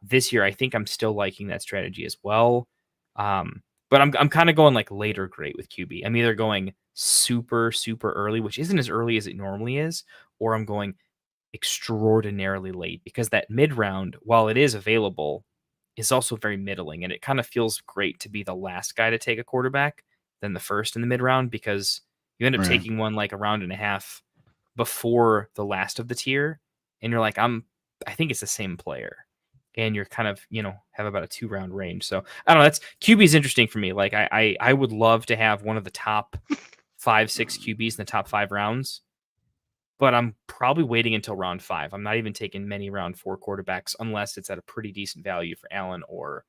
This year, I think I'm still liking that strategy as well. But I'm kind of going like later great with QB. I'm either going super, super early, which isn't as early as it normally is, or I'm going extraordinarily late because that mid round, while it is available, is also very middling, and it kind of feels great to be the last guy to take a quarterback than the first in the mid round because you end up taking one like a round and a half before the last of the tier, and you're like, I think it's the same player, and you're kind of have about a 2-round range. So I don't know. That's QB is interesting for me. Like I would love to have one of the top 5-6 QBs in the top 5 rounds. But I'm probably waiting until round 5. I'm not even taking many round 4 quarterbacks unless it's at a pretty decent value for Allen, or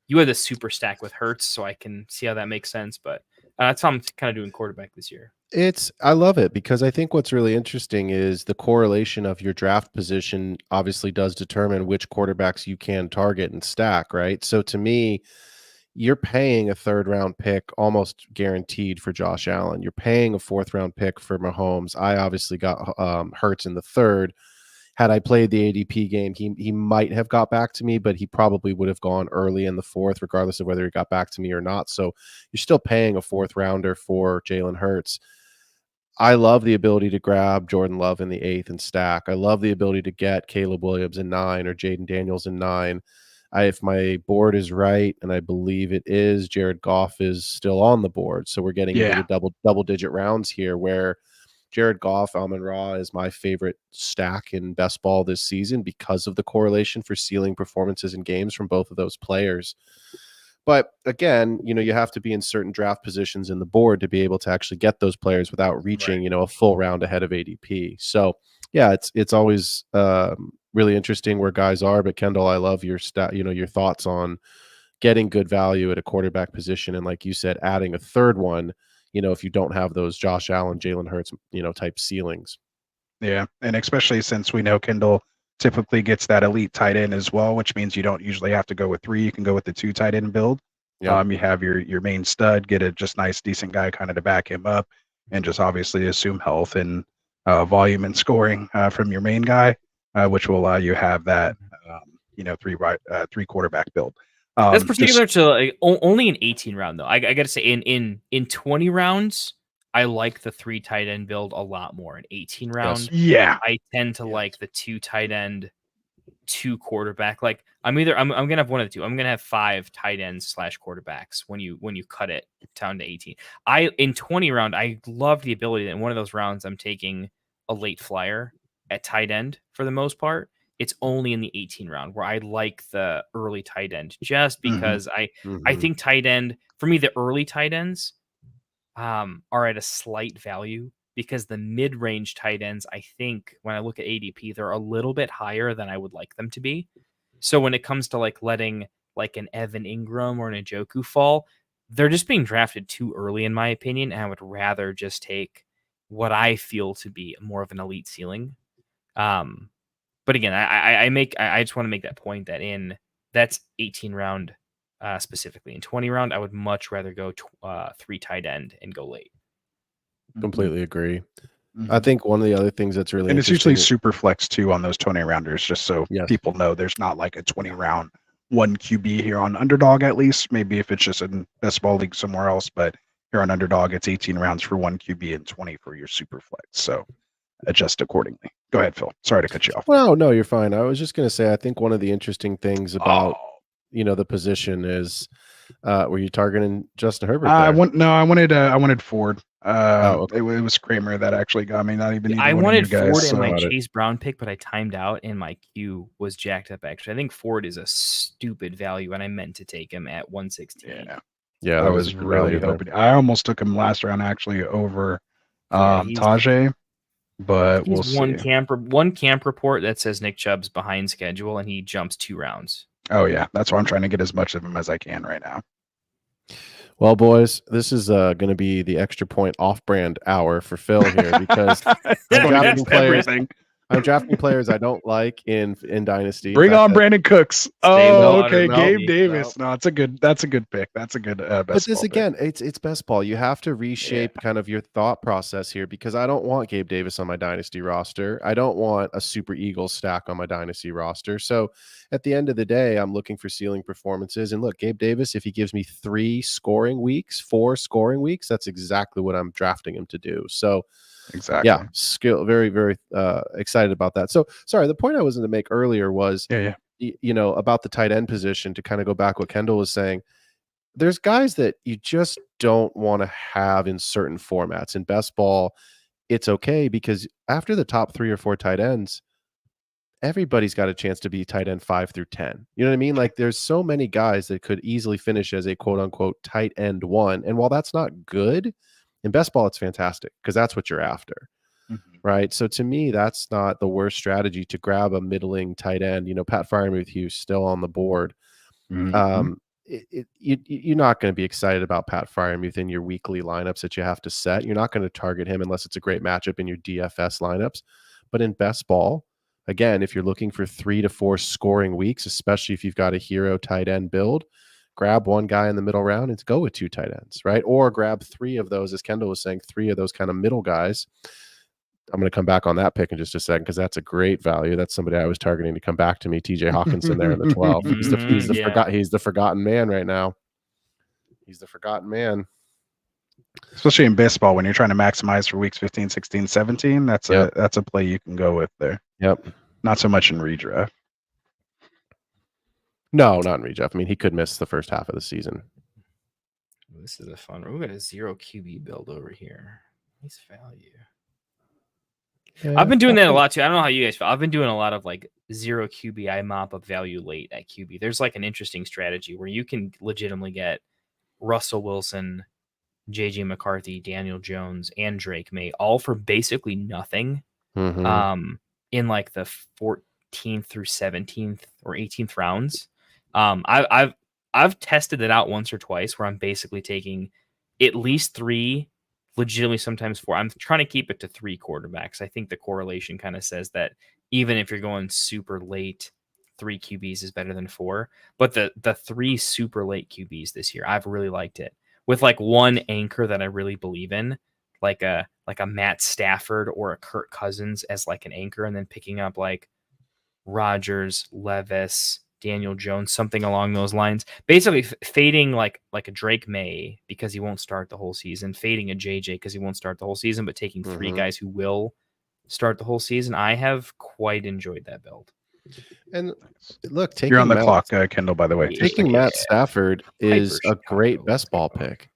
you had the super stack with Hurts, so I can see how that makes sense. But that's how I'm kind of doing quarterback this year. I love it because I think what's really interesting is the correlation of your draft position obviously does determine which quarterbacks you can target and stack, right? So to me, you're paying a 3rd-round pick almost guaranteed for Josh Allen. You're paying a 4th-round pick for Mahomes. I obviously got Hurts in the 3rd. Had I played the ADP game, he might have got back to me, but he probably would have gone early in the 4th, regardless of whether he got back to me or not. So you're still paying a 4th-rounder for Jalen Hurts. I love the ability to grab Jordan Love in the 8th and stack. I love the ability to get Caleb Williams in 9 or Jaden Daniels in 9. if my board is right, and I believe it is, Jared Goff is still on the board. So we're getting into the double digit rounds here, where Jared Goff, Amon-Ra is my favorite stack in best ball this season because of the correlation for ceiling performances in games from both of those players. But again, you have to be in certain draft positions in the board to be able to actually get those players without reaching, a full round ahead of ADP. So yeah, it's always really interesting where guys are. But Kendall, I love your your thoughts on getting good value at a quarterback position, and like you said, adding a third one. If you don't have those Josh Allen, Jalen Hurts, type ceilings. Yeah, and especially since we know Kendall typically gets that elite tight end as well, which means you don't usually have to go with 3. You can go with the 2 tight end build. Yeah. You have your main stud, get a just nice, decent guy kind of to back him up, and just obviously assume health and volume and scoring from your main guy, which will allow you have that 3 quarterback build. That's particular to only in 18 round though. I got to say in 20 rounds, I like the 3 tight end build a lot more. In 18 rounds, I tend to like the 2 tight end, 2 quarterback. Like I'm gonna have one of the two. I'm gonna have 5 tight ends / quarterbacks when you cut it down to 18. In 20 round, I love the ability that in one of those rounds I'm taking a late flyer at tight end for the most part. It's only in the 18 round where I like the early tight end, just because I think tight end, for me, the early tight ends are at a slight value, because the mid-range tight ends, I think when I look at ADP, they're a little bit higher than I would like them to be. So when it comes to letting an Evan Ingram or an Njoku fall, they're just being drafted too early in my opinion, and I would rather just take what I feel to be more of an elite ceiling. But again, I just want to make that point that that's 18 round specifically. In 20 round, I would much rather go 3 tight end and go late. Completely agree. I think one of the other things that's really it's usually super flex too on those 20 rounders, just so people know there's not like a 20 round 1 QB here on Underdog, at least. Maybe if it's just in best ball league somewhere else, but here on Underdog, it's 18 rounds for 1 QB and 20 for your super flex. So adjust accordingly. Go ahead, Phil. Sorry to cut you off. Well, no, you're fine. I was just going to say, I think one of the interesting things about the position is, were you targeting Justin Herbert? I wanted Ford. It was Kramer that actually got me. Not even I wanted guys, Ford in my Chase Brown pick, but I timed out and my queue was jacked up. Actually, I think Ford is a stupid value, and I meant to take him at 116. Yeah, I was really hoping. I almost took him last round actually over Tajay. But we'll see. One camp report that says Nick Chubb's behind schedule and he jumps 2 rounds. Oh yeah, that's why I'm trying to get as much of him as I can right now. Well, boys, this is going to be the extra point off-brand hour for Phil here, because I'm drafting players I don't like in Dynasty. Bring on Brandon Cooks. Oh, okay, Gabe Davis. No, that's a good pick. That's a good best. But this again, it's best ball. You have to reshape kind of your thought process here, because I don't want Gabe Davis on my Dynasty roster. I don't want a Super Eagles stack on my Dynasty roster. So at the end of the day, I'm looking for ceiling performances. And look, Gabe Davis, if he gives me 4 scoring weeks, that's exactly what I'm drafting him to do. So exactly. Yeah, very, very excited about that. So, sorry, the point I was going to make earlier was, about the tight end position, to kind of go back what Kendall was saying. There's guys that you just don't want to have in certain formats. In best ball, it's okay, because after the top 3 or 4 tight ends, everybody's got a chance to be tight end 5 through 10. You know what I mean? Like, there's so many guys that could easily finish as a quote unquote tight end 1. And while that's not good, in best ball, it's fantastic, because that's what you're after, right? So to me, that's not the worst strategy, to grab a middling tight end. Pat Freiermuth still on the board. You're not going to be excited about Pat Freiermuth in your weekly lineups that you have to set. You're not going to target him unless it's a great matchup in your DFS lineups. But in best ball, again, if you're looking for 3 to 4 scoring weeks, especially if you've got a hero tight end build, grab one guy in the middle round and go with 2 tight ends, right? Or grab 3 of those, as Kendall was saying, 3 of those kind of middle guys. I'm going to come back on that pick in just a second, because that's a great value. That's somebody I was targeting to come back to me, TJ Hawkinson there in the 12. He's the forgotten man right now. He's the forgotten man. Especially in baseball, when you're trying to maximize for weeks 15, 16, 17, that's a play you can go with there. Yep. Not so much in redraft. No, not in redraft. I mean, he could miss the first half of the season. This is a fun one. We got a 0 QB build over here. Nice value. Yeah, I've been doing that a lot too. I don't know how you guys feel. I've been doing a lot of like 0 QB. I mop up value late at QB. There's like an interesting strategy where you can legitimately get Russell Wilson, JJ McCarthy, Daniel Jones, and Drake May all for basically nothing. In like the 14th through 17th or 18th rounds. I've tested it out once or twice where I'm basically taking at least 3, legitimately sometimes 4. I'm trying to keep it to 3 quarterbacks. I think the correlation kind of says that even if you're going super late, 3 QBs is better than 4. But the 3 super late QBs this year, I've really liked it. With like one anchor that I really believe in, like a Matt Stafford or a Kirk Cousins as like an anchor, and then picking up like Rodgers, Levis, Daniel Jones, something along those lines. Basically fading like a Drake May because he won't start the whole season, fading a JJ because he won't start the whole season, but taking 3 guys who will start the whole season. I have quite enjoyed that build. And look, taking You're on the clock, Kendall, by the way. Taking Matt Stafford is a great best ball pick,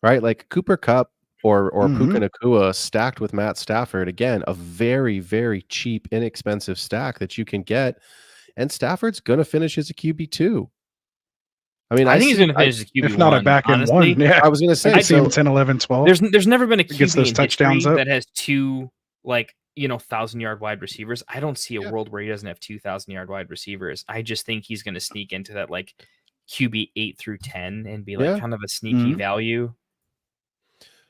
right? Like Cooper Kupp or Puka Nacua stacked with Matt Stafford. Again, a very, very cheap, inexpensive stack that you can get. And Stafford's going to finish as a QB2. I mean, I think he's going to finish as a QB1. If not a back end one. Yeah. I was going to say, I see him 10, 11, 12. There's never been a QB those in touchdowns history up. that has 2 like 1,000-yard wide receivers. I don't see a world where he doesn't have 2,000-yard wide receivers. I just think he's going to sneak into that like QB 8 through 10 and be like kind of a sneaky value.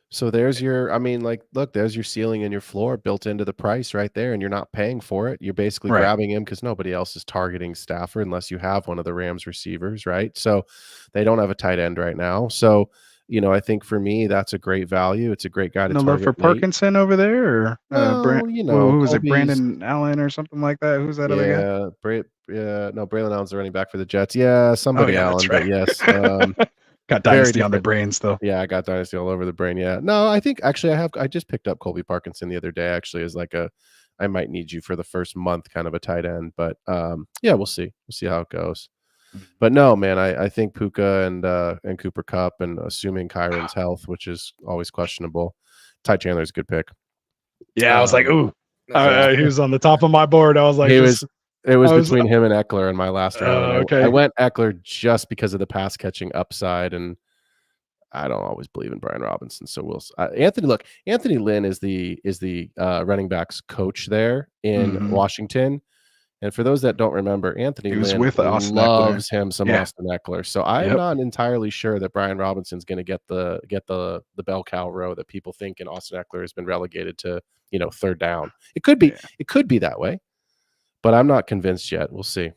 So there's your, I mean, like, look, there's your ceiling and your floor built into the price right there, and you're not paying for it. You're basically grabbing him because nobody else is targeting Stafford unless you have one of the Rams receivers, right? So they don't have a tight end right now. So, I think for me, that's a great value. It's a great guy to target. No love for Parkinson over there, or who was it, Brandon Allen or something like that? Who's that other guy? No, Braylon Allen's the running back for the Jets. Yeah, somebody Allen, that's right. But yes. Got Dynasty on the brains, though. Yeah, I got Dynasty all over the brain. Yeah. No, I think actually I just picked up Colby Parkinson the other day, actually, as like I might need you for the first month kind of a tight end. But yeah, we'll see. We'll see how it goes. But no, man, I think Puka and Cooper Kupp, and assuming Kyron's health, which is always questionable, Ty Chandler's a good pick. Yeah, I was like, ooh. He was on the top of my board. I was like, it was between him and Eckler in my last round. Okay. I went Eckler just because of the pass catching upside, and I don't always believe in Brian Robinson. So we'll Anthony Lynn is the running backs coach there in Washington. And for those that don't remember, Anthony Lynn loves him some Austin Eckler. So I'm not entirely sure that Brian Robinson's going to get the bell cow row that people think, and Austin Eckler has been relegated to, third down. It could be that way, but I'm not convinced yet. We'll see.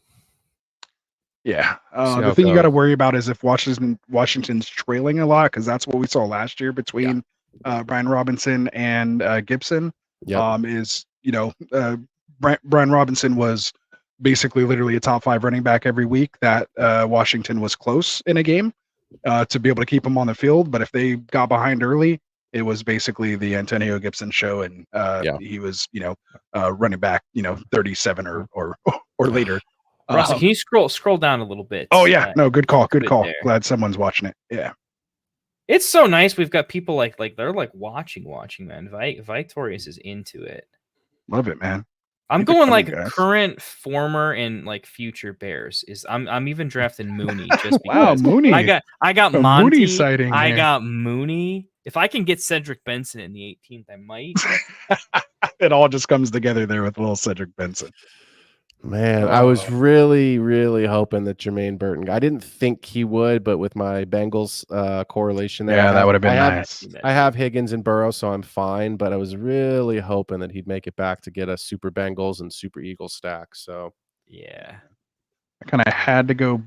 Yeah. The thing you got to worry about is if Washington's trailing a lot, because that's what we saw last year between Brian Robinson and Gibson. Brian Robinson was basically literally a top 5 running back every week that Washington was close in a game to be able to keep him on the field. But if they got behind early, it was basically the Antonio Gibson show, and he was running back 37 or later. Russell, can you scroll down a little bit? Oh yeah, no, good call. Glad someone's watching it. Yeah, it's so nice. We've got people like they're like watching, man. Victorious is into it. Love it, man. I'm going like current, former, and like future Bears. I'm even drafting Mooney just because. Wow, Mooney. I got Monty. Mooney sighting. I got Mooney. If I can get Cedric Benson in the 18th, I might. It all just comes together there with little Cedric Benson. Man, I was really, really hoping that Jermaine Burton. I didn't think he would, but with my Bengals correlation there, that would have been nice. I have Higgins and Burrow, so I'm fine. But I was really hoping that he'd make it back to get a super Bengals and super Eagles stack. So yeah, I kind of had to go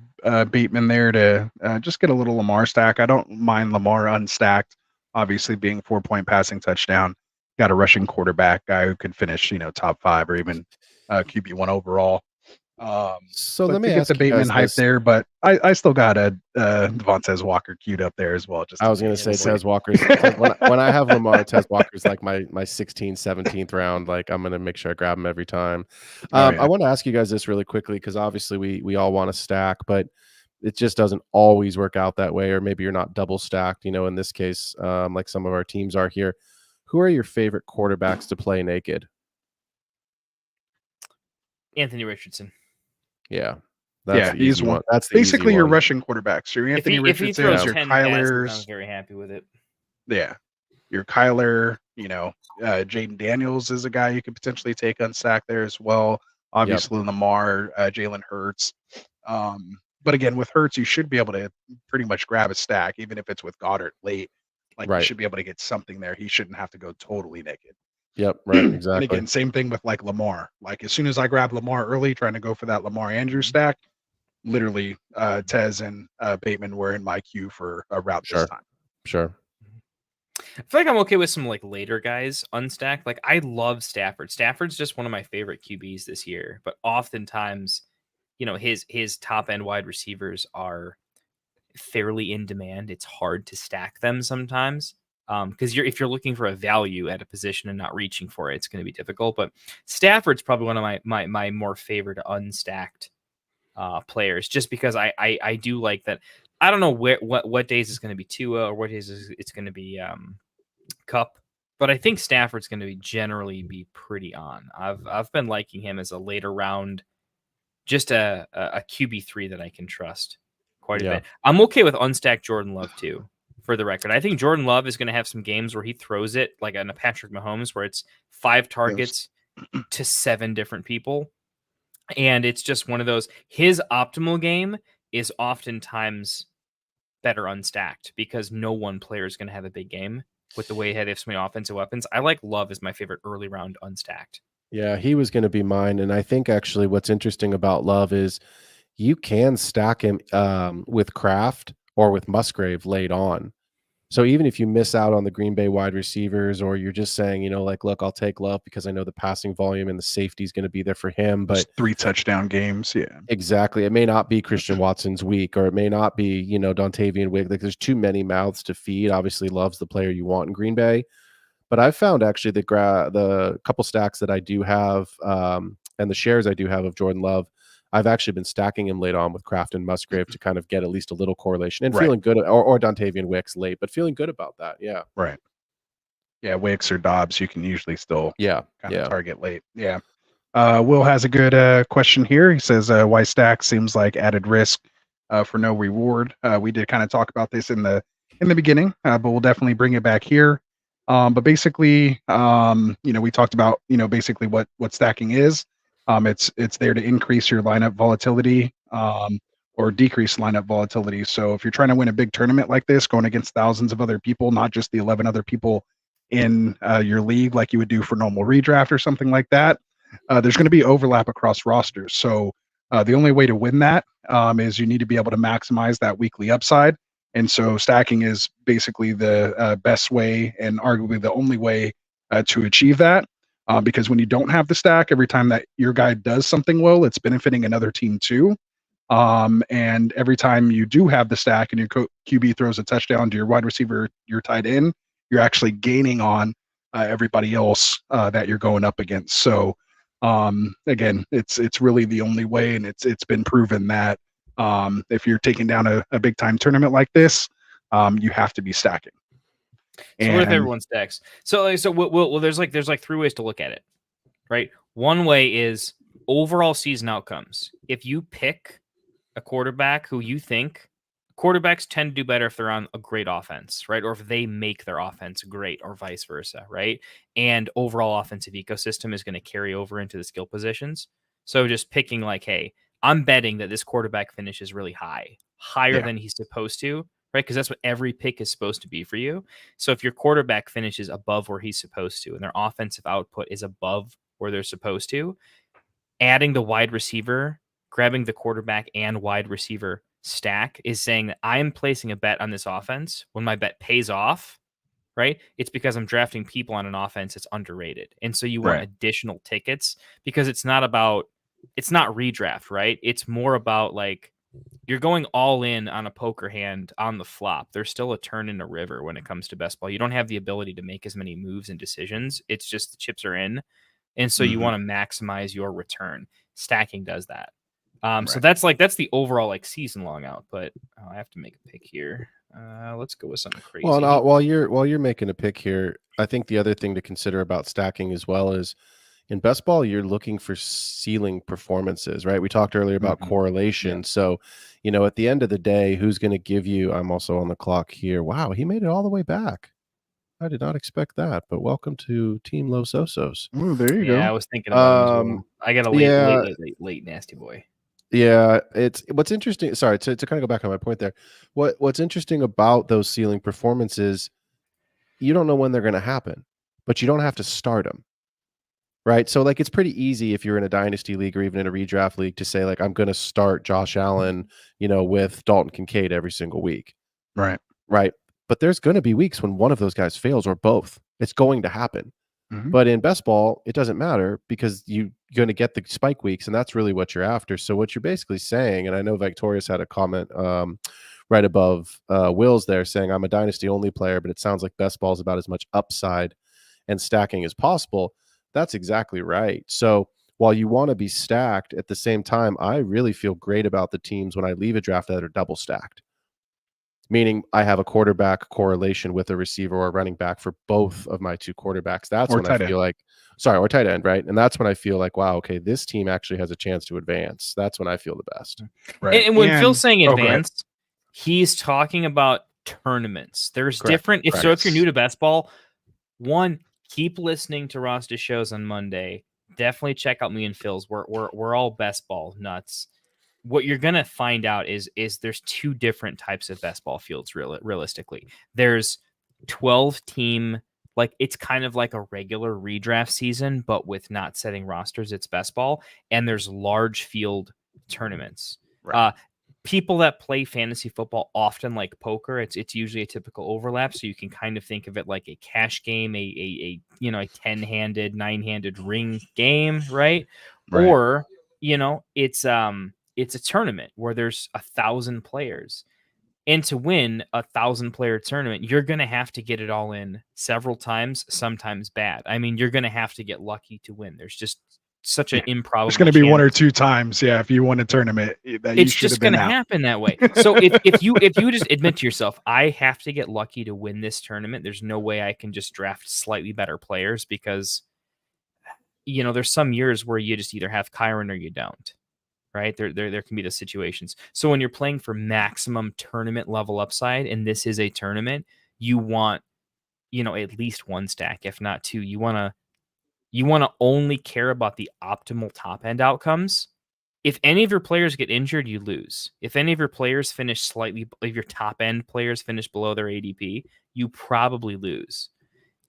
Bateman there to just get a little Lamar stack. I don't mind Lamar unstacked, obviously being 4-point passing touchdown. Got a rushing quarterback guy who could finish, top 5 or even QB1 overall. So So let to me get the ask you Bateman guys hype this. there, but I still got a Devontae Walker queued up there as well. Just I to was going to say obviously- Tez Walker's when I have Lamar, Tez Walker's like my 16th, 17th round. Like I'm going to make sure I grab him every time. Oh, yeah. I want to ask you guys this really quickly because obviously we all want to stack, but it just doesn't always work out that way. Or maybe you're not double stacked. In this case, like some of our teams are here. Who are your favorite quarterbacks to play naked? Anthony Richardson. Yeah, that's Yeah, the he's easy one. one. That's the Basically easy your one. rushing quarterbacks. Your Anthony If he Richardsons, throws your 10 passes, I'm Kylers. very happy with it. Yeah. Your Kyler, Jaden Daniels is a guy you could potentially take on stack there as well. Obviously, Lamar, Jalen Hurts. But again, with Hurts, you should be able to pretty much grab a stack, even if it's with Goddard late. Like you Right. should be able to get something there. He shouldn't have to go totally naked. Yep. Right. And Exactly. again, same thing with like Lamar. Like as soon as I grab Lamar early, trying to go for that Lamar Andrews stack, literally Tez and Bateman were in my queue for a route Sure. this time. Sure. I feel like I'm okay with some like later guys unstacked. Like I love Stafford. Stafford's just one of my favorite QBs this year, but oftentimes, his top end wide receivers are fairly in demand. It's hard to stack them sometimes. Because if you're looking for a value at a position and not reaching for it, it's going to be difficult. But Stafford's probably one of my more favorite unstacked players, just because I do like that. I don't know what days it's going to be Tua or what days it's going to be Cup, but I think Stafford's going to generally be pretty on. I've been liking him as a later round, just a QB3 that I can trust quite a bit. I'm okay with unstacked Jordan Love too. For the record, I think Jordan Love is going to have some games where he throws it like on a Patrick Mahomes, where it's 5 targets to 7 different people. And it's just one of those, his optimal game is oftentimes better unstacked because no one player is going to have a big game with the way they have so many offensive weapons. I like Love as my favorite early round unstacked. Yeah, he was going to be mine. And I think actually what's interesting about Love is you can stack him with Kraft or with Musgrave late on. So even if you miss out on the Green Bay wide receivers, or you're just saying, like, look, I'll take Love because I know the passing volume and the safety is going to be there for him. But 3 touchdown games. Yeah, exactly. It may not be Christian Watson's week, or it may not be, Dontavian Wig. Like there's too many mouths to feed. Obviously, Love's the player you want in Green Bay. But I've found actually the couple stacks that I do have and the shares I do have of Jordan Love, I've actually been stacking him late on with Kraft and Musgrave to kind of get at least a little correlation and feeling good, or Dontavian Wicks late, but feeling good about that. Yeah. Right. Yeah, Wicks or Dobbs, you can usually still kind of target late. Yeah. Will has a good question here. He says, why stack seems like added risk for no reward. We did kind of talk about this in the beginning, but we'll definitely bring it back here. But basically, we talked about, basically what stacking is. It's there to increase your lineup volatility or decrease lineup volatility. So if you're trying to win a big tournament like this, going against thousands of other people, not just the 11 other people in your league like you would do for normal redraft or something like that, there's going to be overlap across rosters. So the only way to win that is you need to be able to maximize that weekly upside. And so stacking is basically the best way and arguably the only way to achieve that. Because when you don't have the stack, every time that your guy does something well, it's benefiting another team too. And every time you do have the stack and your QB throws a touchdown to your wide receiver, you're tied in, you're actually gaining on everybody else that you're going up against. So again, it's really the only way, and it's been proven that if you're taking down a big time tournament like this, you have to be stacking. So what if everyone stacks? So there's like 3 ways to look at it, right? One way is overall season outcomes. If you pick a quarterback who you think, quarterbacks tend to do better if they're on a great offense, right? Or if they make their offense great, or vice versa, right? And overall offensive ecosystem is going to carry over into the skill positions. So just picking like, hey, I'm betting that this quarterback finishes really higher than he's supposed to, right? Because that's what every pick is supposed to be for you. So if your quarterback finishes above where he's supposed to, and their offensive output is above where they're supposed to, adding the wide receiver, grabbing the quarterback and wide receiver stack is saying that I am placing a bet on this offense. When my bet pays off, right, it's because I'm drafting people on an offense that's underrated. And so you want additional tickets, because it's not about it's not redraft, right? It's more about like you're going all in on a poker hand on the flop. There's still a turn in a river when it comes to best ball. You don't have the ability to make as many moves and decisions. It's just the chips are in. And so you want to maximize your return. Stacking does that. So that's the overall like season long out, but I have to make a pick here. Let's go with something crazy. Well, while you're making a pick here, I think the other thing to consider about stacking as well is in best ball, you're looking for ceiling performances, right? We talked earlier about correlation. Yeah. So, at the end of the day, who's going to give you, I'm also on the clock here. Wow, he made it all the way back. I did not expect that, but welcome to Team Los Osos. Oh, there you go. Yeah, I was thinking about it as well. I got a late nasty boy. Yeah, it's what's interesting. Sorry, to kind of go back on my point there. What's interesting about those ceiling performances, you don't know when they're going to happen, but you don't have to start them. Right. So like it's pretty easy if you're in a dynasty league or even in a redraft league to say, like, I'm going to start Josh Allen, with Dalton Kincaid every single week. Right. Right. But there's going to be weeks when one of those guys fails or both. It's going to happen. But in best ball, it doesn't matter because you're going to get the spike weeks, and that's really what you're after. So what you're basically saying, and I know Victorious had a comment right above Will's there saying, I'm a dynasty only player, but it sounds like best ball is about as much upside and stacking as possible. That's exactly right. So while you want to be stacked at the same time, I really feel great about the teams when I leave a draft that are double stacked. Meaning I have a quarterback correlation with a receiver or a running back for both of my two quarterbacks. That's when I feel like, or tight end, right? And that's when I feel like, wow, okay, this team actually has a chance to advance. That's when I feel the best. Right. And when Phil's saying advance, he's talking about tournaments. There's different. So if you're new to best ball, one, keep listening to Rasta shows on Monday. Definitely check out me and Phil's. We're all best ball nuts. What you're going to find out is there's two different types of best ball fields realistically. There's 12 team, like it's kind of like a regular redraft season, but with not setting rosters, it's best ball. And there's large field tournaments. Right. People that play fantasy football often like poker. It's usually a typical overlap. So you can kind of think of it like a cash game, a 10-handed, 9-handed ring game, right? Or, it's a tournament where there's 1,000 players, and to win 1,000-player tournament, you're going to have to get it all in several times, sometimes bad. I mean, you're going to have to get lucky to win. There's just such an improbable. It's going to be one or two times. Yeah. If you win a tournament, it's just going to happen that way. So if you just admit to yourself, I have to get lucky to win this tournament, there's no way I can just draft slightly better players because, there's some years where you just either have Kyron or you don't. Right. There can be the situations. So when you're playing for maximum tournament level upside, and this is a tournament, you want, at least one stack, if not two. You want to only care about the optimal top end outcomes. If any of your players get injured, you lose. If any of your players finish if your top end players finish below their ADP, you probably lose.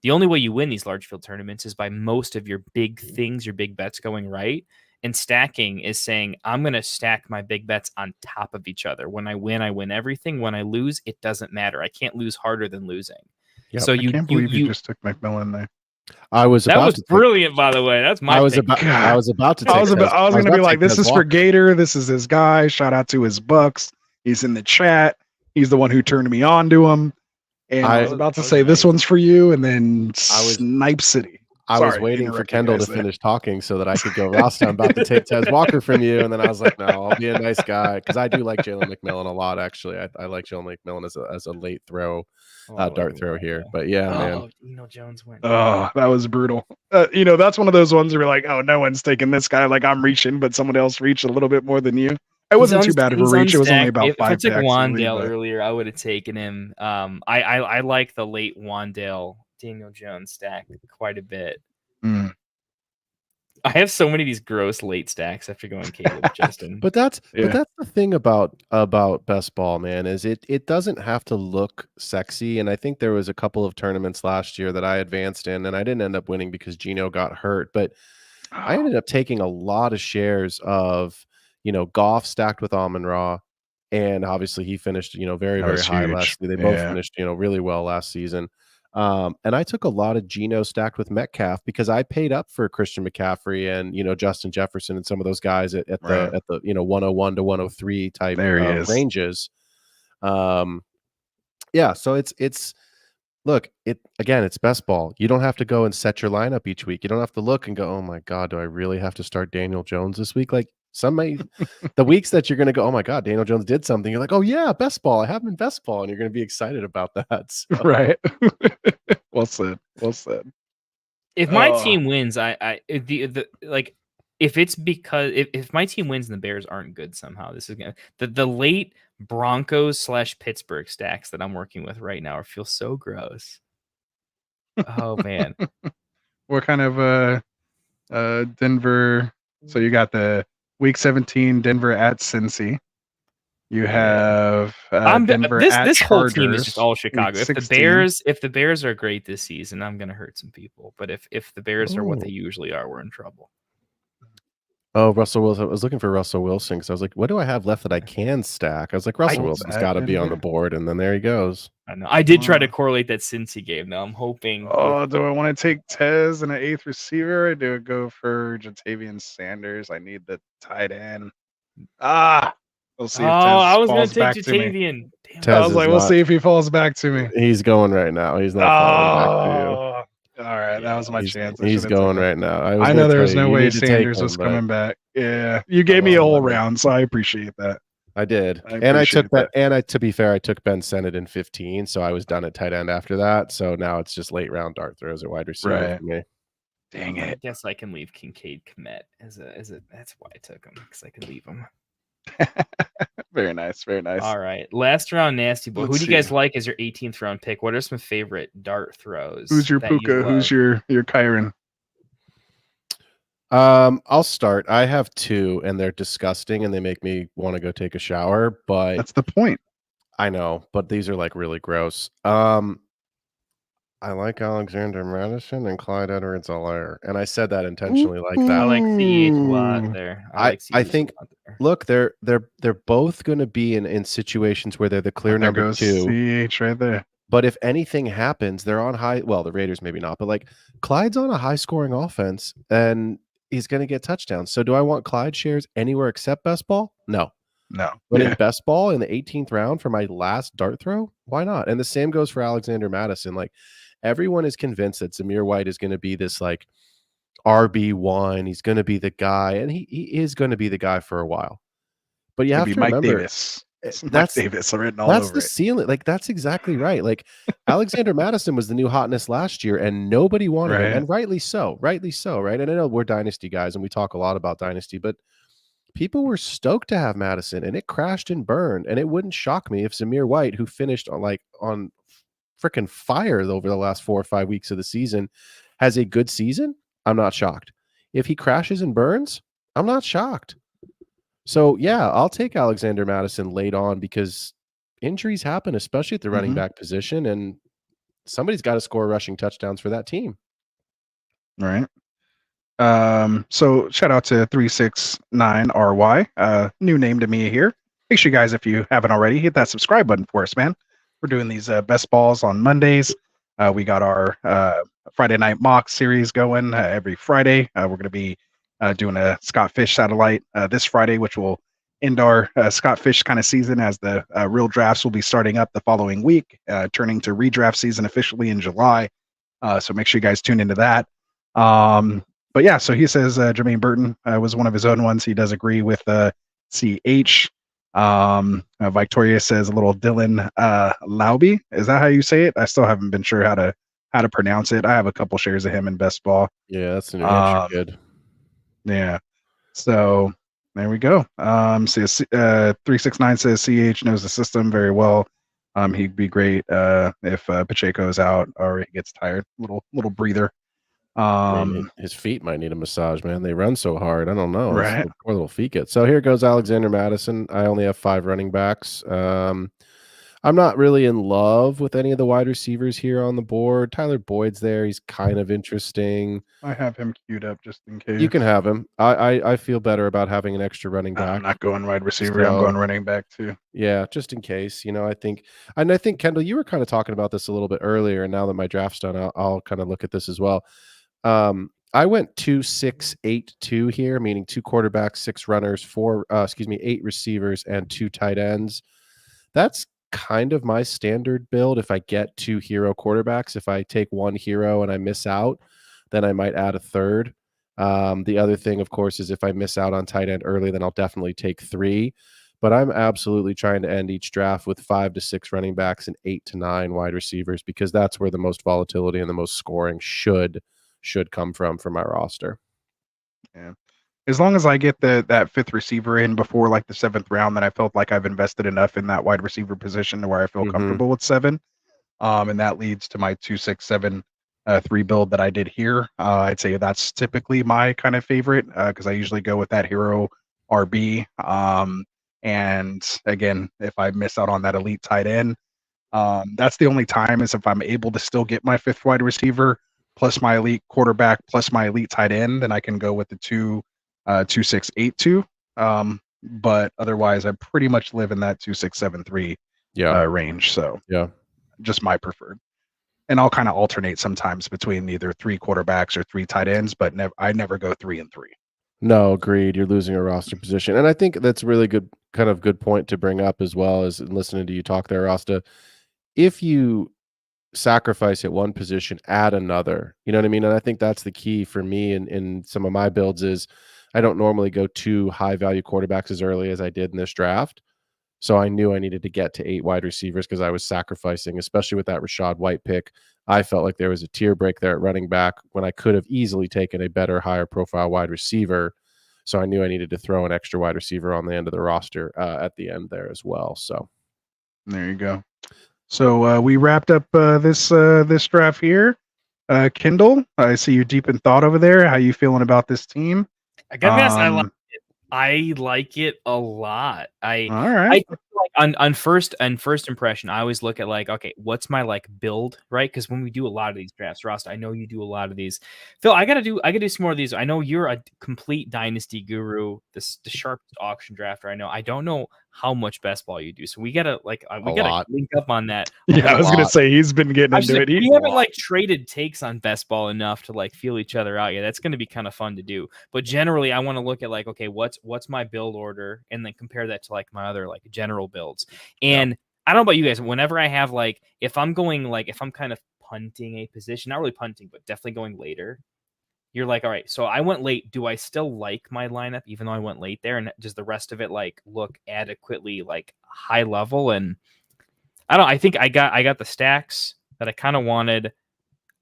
The only way you win these large field tournaments is by most of your big things, your big bets going right. And stacking is saying, I'm going to stack my big bets on top of each other. When I win everything. When I lose, it doesn't matter. I can't lose harder than losing. Yep. So I can't believe you just took McMillan there. That was brilliant, by the way. That's my. I was about to. I was going to be like, this is for Gator. This is his guy. Shout out to his Bucks. He's in the chat. He's the one who turned me on to him. And I was about to say, this one's for you, and then Snipe City. I was waiting for Kendall to finish talking so that I could go, Rasta, I'm about to take Tez Walker from you. And then I was like, no, I'll be a nice guy. Because I do like Jalen McMillan a lot, actually. I like Jalen McMillan as a late throw, dart throw here. But yeah, man. Jones went. Oh, that was brutal. That's one of those ones where you're like, oh, no one's taking this guy. Like, I'm reaching, but someone else reached a little bit more than you. It wasn't too bad of a reach. It was only about 5 packs. If I took Wandale earlier, I would have taken him. I like the late Wandale Daniel Jones stack quite a bit. I have so many of these gross late stacks after going Caleb Justin. But that's the thing about best ball, man, is it doesn't have to look sexy. And I think there was a couple of tournaments last year that I advanced in, and I didn't end up winning because Gino got hurt. But I ended up taking a lot of shares of Goff stacked with Amon-Ra, and obviously he finished very, very high last year. They both finished really well last season. And I took a lot of Geno stacked with Metcalf because I paid up for Christian McCaffrey and Justin Jefferson and some of those guys at Right. the 101 to 103 type There he is. ranges. Yeah, so it's look, it's best ball. You don't have to go and set your lineup each week. You don't have to look and go, oh my God, do I really have to start Daniel Jones this week? Like the weeks that you're going to go, oh my God, Daniel Jones did something. You're like, oh yeah, best ball. I have him in best ball. And you're going to be excited about that. So. Right. Well said. Well said. If my team wins, if it's because if my team wins and the Bears aren't good somehow, this is gonna the late Broncos / Pittsburgh stacks that I'm working with right now feel so gross. Oh man. What kind of Denver? So you got the week 17 Denver at Cincy. You have Denver at this whole team Chargers, is just all Chicago. week If 16. the Bears are great this season, I'm gonna hurt some people. But if the Bears are what they usually are, we're in trouble. Oh, Russell Wilson. I was looking for Russell Wilson because I was like, what do I have left that I can stack? I was like, Russell Wilson's got to be on the board. And then there he goes. I know. I did try to correlate that Cincy game. Now I'm hoping. Oh, do I want to take Tez and an 8th receiver? Or do I go for Jatavian Sanders? I need the tight end. We'll see if Tez I was going falls to take back to me. Jatavian. I was like, we'll see if he falls back to me. He's going right now. He's not falling back to you. All right, that was my chance. He's going right now. I know there was no way Sanders was coming back. Yeah, you gave me a whole round, so I appreciate that. I did, and I took that. And to be fair, I took Ben Sennett in 15, so I was done at tight end after that. So now it's just late round dart throws at wide receiver for me. Dang it! I guess I can leave Kincaid Kmet as a. That's why I took him, because I can leave him. Very nice, very nice. All right, last round, nasty boy. Who do you guys like as your 18th round pick? What are some favorite dart throws? Who's your Puka? Who's your Kyron? I'll start. I have 2, and they're disgusting, and they make me want to go take a shower. But that's the point. I know, but these are like really gross. I like Alexander Madison and Clyde Edwards-Helaire, and I said that intentionally like that. I like CH a lot there. I think look, they're both going to be in situations where they're the clear number 2. CH right there. But if anything happens, they're on high. Well, the Raiders maybe not, but like Clyde's on a high scoring offense, and he's going to get touchdowns. So do I want Clyde shares anywhere except best ball? No. But in best ball in the 18th round for my last dart throw, why not? And the same goes for Alexander Madison. Like everyone is convinced that Zamir White is going to be this like RB1. He's going to be the guy, and he is going to be the guy for a while. But you have to remember, Davis. That's Davis written all that's over the ceiling. Like that's exactly right. Like Alexander Madison was the new hotness last year, and nobody wanted him, and rightly so. Right? And I know we're dynasty guys, and we talk a lot about dynasty, but people were stoked to have Madison, and it crashed and burned. And it wouldn't shock me if Zamir White, who finished on freaking fire over the last 4 or 5 weeks of the season, has a good season. I'm not shocked. If he crashes and burns, I'm not shocked. So yeah, I'll take Alexander Madison late on because injuries happen, especially at the running back position, and somebody's got to score rushing touchdowns for that team. Right. So shout out to 369RY, new name to me here. Make sure you guys, if you haven't already, hit that subscribe button for us, man. We're doing these best balls on Mondays. We got our Friday night mock series going every Friday. We're going to be doing a Scott Fish satellite this Friday, which will end our Scott Fish kind of season as the real drafts will be starting up the following week, turning to redraft season officially in July. So make sure you guys tune into that. But yeah, so he says Jermaine Burton was one of his own ones. He does agree with CH. Victoria says a little Dylan Lobby. Is that how you say it? I still haven't been sure how to pronounce it. I have a couple shares of him in best ball. Yeah, that's a New Hampshire kid. Yeah. So there we go. So 369 says CH knows the system very well. He'd be great if Pacheco is out or he gets tired. Little breather. His feet might need a massage, man. They run so hard. I don't know. Right. Poor little feet get. So here goes Alexander Madison. I only have 5 running backs. I'm not really in love with any of the wide receivers here on the board. Tyler Boyd's there. He's kind of interesting. I have him queued up just in case. You can have him. I feel better about having an extra running back. I'm not going wide receiver. I'm going running back too. Yeah, just in case. I think Kendall, you were kind of talking about this a little bit earlier, and now that my draft's done, I'll kind of look at this as well. I went 2-6-8-2 here, meaning 2 quarterbacks, 6 runners, 8 receivers, and 2 tight ends. That's kind of my standard build. If I get 2 hero quarterbacks, if I take 1 hero and I miss out, then I might add a third. The other thing, of course, is if I miss out on tight end early, then I'll definitely take 3. But I'm absolutely trying to end each draft with 5 to 6 running backs and 8 to 9 wide receivers, because that's where the most volatility and the most scoring should come from for my roster. Yeah. As long as I get that 5th receiver in before like the 7th round, then I felt like I've invested enough in that wide receiver position to where I feel comfortable with 7. And that leads to my 2-6-7 3 build that I did here. I'd say that's typically my kind of favorite because I usually go with that hero RB. And again, if I miss out on that elite tight end, that's the only time is if I'm able to still get my 5th wide receiver plus my elite quarterback plus my elite tight end, then I can go with the 2-6-8-2. But otherwise, I pretty much live in that 2-6-7-3 range. So yeah, just my preferred. And I'll kind of alternate sometimes between either 3 quarterbacks or 3 tight ends, but I never go 3 and 3. No, agreed. You're losing a roster position. And I think that's a really good point to bring up as well, as listening to you talk there, Rasta. If you sacrifice at one position, add another, you know what I mean? And I think that's the key for me in some of my builds is I don't normally go 2 high value quarterbacks as early as I did in this draft. So I knew I needed to get to 8 wide receivers because I was sacrificing, especially with that Rachaad White pick. I felt like there was a tier break there at running back when I could have easily taken a better, higher profile wide receiver. So I knew I needed to throw an extra wide receiver on the end of the roster at the end there as well. So there you go. So we wrapped up this draft here. Kendall, I see you deep in thought over there. How you feeling about this team? I gotta be honest, I like it a lot. All right. I feel like on first impression, I always look at like, okay, what's my like build, right? Because when we do a lot of these drafts, Ross, I know you do a lot of these. Phil, I gotta do some more of these. I know you're a complete dynasty guru, the sharpest auction drafter I know. I don't know how much best ball you do, so we gotta link up on that. Yeah, I was gonna say he's been getting into it. We haven't like traded takes on best ball enough to like feel each other out. Yeah, that's gonna be kind of fun to do. But generally, I want to look at like, okay, what's my build order, and then compare that to like my other like general builds. And I don't know about you guys. Whenever I have like, if I'm kind of punting a position, not really punting, but definitely going later. You're like, all right, so I went late. Do I still like my lineup even though I went late there? And does the rest of it like look adequately like high level? And I think I got the stacks that I kind of wanted.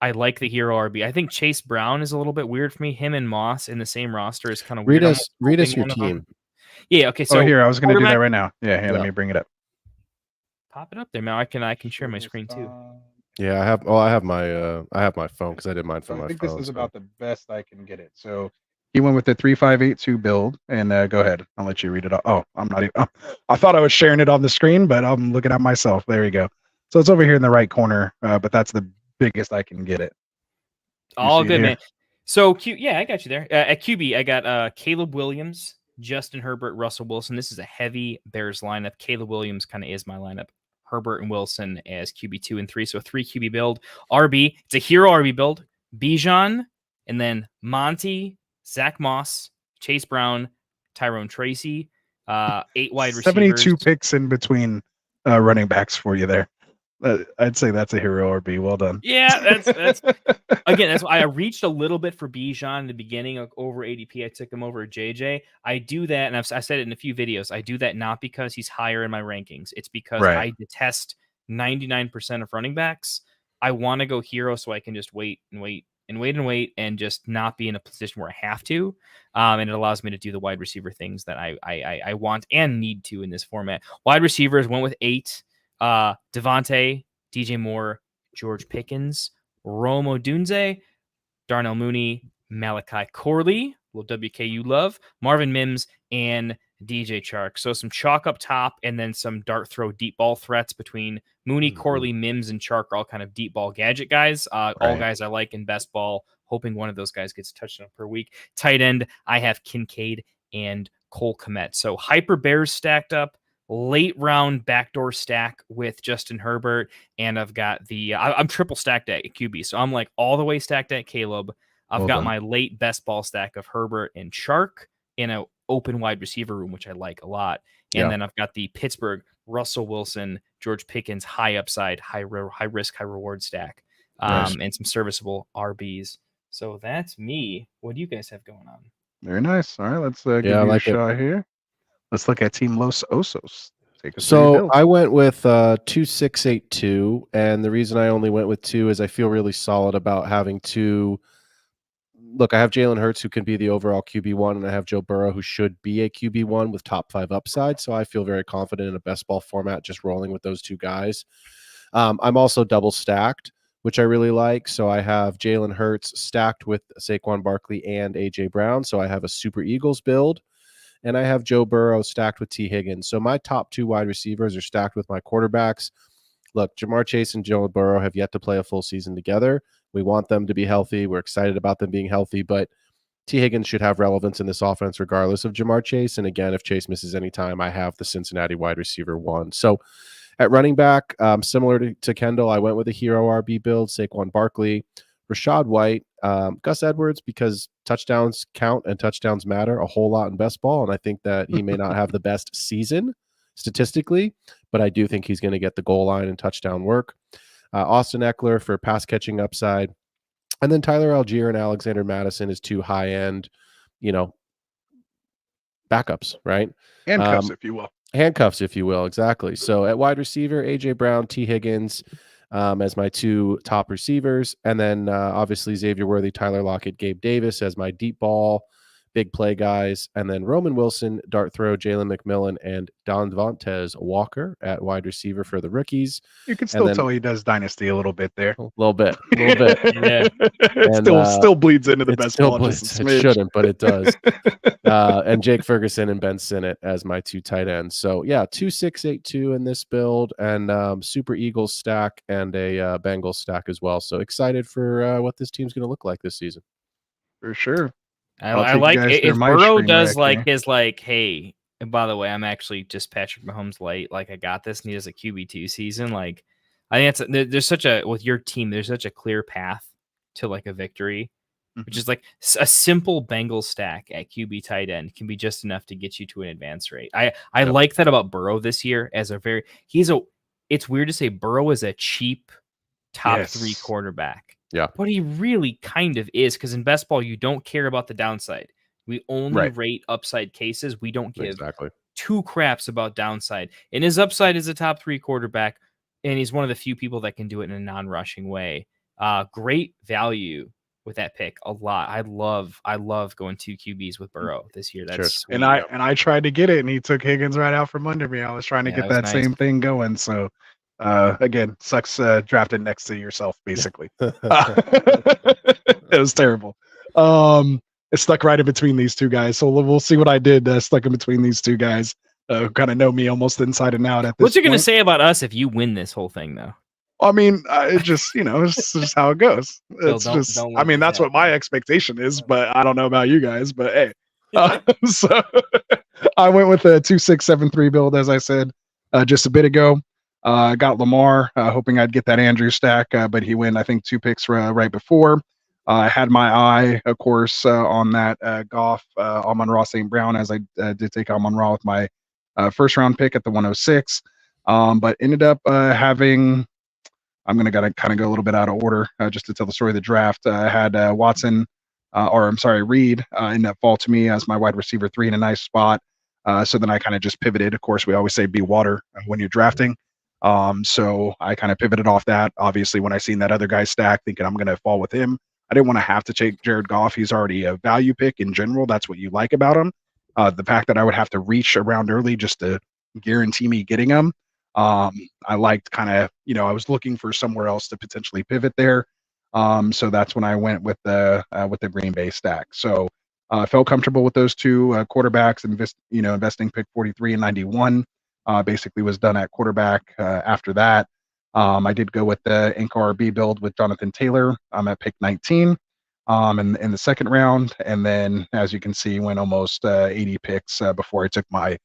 I like the hero RB. I think Chase Brown is a little bit weird for me. Him and Moss in the same roster is kind of weird. Read us your team. Yeah, okay. So here, I was gonna do that right now. Yeah, let me bring it up. Pop it up there, man. I can share my screen too. Yeah, I have my phone because I did mine from my phone. I think this is about the best I can get it. So he went with the 3-5-8-2 build, and go ahead. I'll let you read it. Oh, I'm not even. I thought I was sharing it on the screen, but I'm looking at myself. There you go. So it's over here in the right corner, but that's the biggest I can get it. All good, man. So yeah, I got you there. At QB, I got Caleb Williams, Justin Herbert, Russell Wilson. This is a heavy Bears lineup. Caleb Williams kind of is my lineup. Herbert and Wilson as QB 2 and 3. So a 3 QB build. RB, it's a hero RB build. Bijan, and then Monty, Zach Moss, Chase Brown, Tyrone Tracy, 8 wide receivers. 72 picks in between running backs for you there. I'd say that's a hero RB. Well done. Yeah, that's again. That's why I reached a little bit for Bijan in the beginning over ADP. I took him over JJ. I do that, and I said it in a few videos. I do that not because he's higher in my rankings. It's because I detest 99% of running backs. I want to go hero so I can just wait and just not be in a position where I have to. And it allows me to do the wide receiver things that I want and need to in this format. Wide receivers went with 8. Devontae, DJ Moore, George Pickens, Rome Odunze, Darnell Mooney, Malachi Corley, little WKU love, Marvin Mims, and DJ Chark. So some chalk up top and then some dart throw deep ball threats between Mooney, Corley, Mims, and Chark are all kind of deep ball gadget guys. All guys I like in best ball, hoping one of those guys gets a touchdown per week. Tight end, I have Kincaid and Cole Kmet. So hyper bears stacked up, late round backdoor stack with Justin Herbert, and I've got I'm triple stacked at QB. So I'm like all the way stacked at Caleb. I've got my late best ball stack of Herbert and Chark in an open wide receiver room, which I like a lot. And then I've got the Pittsburgh, Russell Wilson, George Pickens, high upside, high risk, high reward stack, and some serviceable RBs. So that's me. What do you guys have going on? Very nice. All right, let's give you a shot here. Let's look at Team Los Osos. So I went with 2682, and the reason I only went with 2 is I feel really solid about having 2. Look, I have Jalen Hurts, who can be the overall QB1, and I have Joe Burrow, who should be a QB1 with top 5 upside. So I feel very confident in a best ball format, just rolling with those 2 guys. I'm also double stacked, which I really like. So I have Jalen Hurts stacked with Saquon Barkley and A.J. Brown. So I have a Super Eagles build. And I have Joe Burrow stacked with T. Higgins. So my top 2 wide receivers are stacked with my quarterbacks. Look, Jamar Chase and Joe Burrow have yet to play a full season together. We want them to be healthy. We're excited about them being healthy, but T. Higgins should have relevance in this offense regardless of Jamar Chase. And again, if Chase misses any time, I have the Cincinnati wide receiver 1. So at running back, similar to Kendall, I went with a hero RB build, Saquon Barkley, Rashad White, Gus Edwards, because touchdowns count and touchdowns matter a whole lot in best ball. And I think that he may not have the best season statistically, but I do think he's going to get the goal line and touchdown work. Austin Eckler for pass catching upside. And then Tyler Algier and Alexander Madison is 2 high-end, backups, right? Handcuffs, if you will. Handcuffs, if you will, exactly. So at wide receiver, A.J. Brown, T. Higgins as my 2 top receivers. And then obviously Xavier Worthy, Tyler Lockett, Gabe Davis as my deep ball, big play guys. And then Roman Wilson, dart throw, Jalen McMillan, and Don Vontaze Walker at wide receiver for the rookies. You can still tell he does dynasty a little bit there. A little bit. Yeah. And, still bleeds into the best ball. It shouldn't, but it does. And Jake Ferguson and Ben Sinnott as my 2 tight ends. So yeah, 2-6-8-2 in this build, and Super Eagles stack and a Bengals stack as well. So excited for what this team's going to look like this season. For sure. I like if Burrow does his hey, and by the way, I'm actually just Patrick Mahomes light. Like I got this, and he does a QB2 season. Like I think there's such a with your team, there's such a clear path to like a victory, which is like a simple Bengals stack at QB tight end can be just enough to get you to an advance rate. I like that about Burrow this year as it's weird to say Burrow is a cheap top 3 quarterback. Yeah. But he really kind of is, because in best ball, you don't care about the downside. We only rate upside cases. We don't give 2 craps about downside. And his upside is a top 3 quarterback, and he's one of the few people that can do it in a non-rushing way. Great value with that pick. A lot. I love going 2 QBs with Burrow this year. That's sweet. And I tried to get it, and he took Higgins right out from under me. I was trying to get that same thing going. So again, sucks drafted next to yourself, basically. It was terrible. It stuck right in between these 2 guys. So we'll see what I did stuck in between these 2 guys who kind of know me almost inside and out at this What's you going to say about us if you win this whole thing, though? I mean, it's just, it's just how it goes. It's that's what my expectation is, but I don't know about you guys, but hey. So I went with a 2-6-7-3 build, as I said just a bit ago. Got Lamar, hoping I'd get that Andrew stack, but he went, I think, 2 picks right before. I had my eye, of course, on that Goff, Amon-Ra St. Brown, as I did take Amon-Ra with my first round pick at the 106, but ended up having, I'm going to kind of go a little bit out of order just to tell the story of the draft. I had Reed end up fall to me as my wide receiver 3 in a nice spot. So then I kind of just pivoted. Of course, we always say be water when you're drafting. So I kind of pivoted off that. Obviously, when I seen that other guy stack, thinking I'm going to fall with him, I didn't want to have to take Jared Goff. He's already a value pick in general. That's what you like about him. The fact that I would have to reach around early just to guarantee me getting him. I liked kind of, I was looking for somewhere else to potentially pivot there. So that's when I went with the Green Bay stack. So Felt comfortable with those two quarterbacks, investing pick 43 and 91. Basically was done at quarterback after that. I did go with the Anchor RB build with Jonathan Taylor. I'm at pick 19 in the second round. And then, as you can see, went almost 80 picks before I took my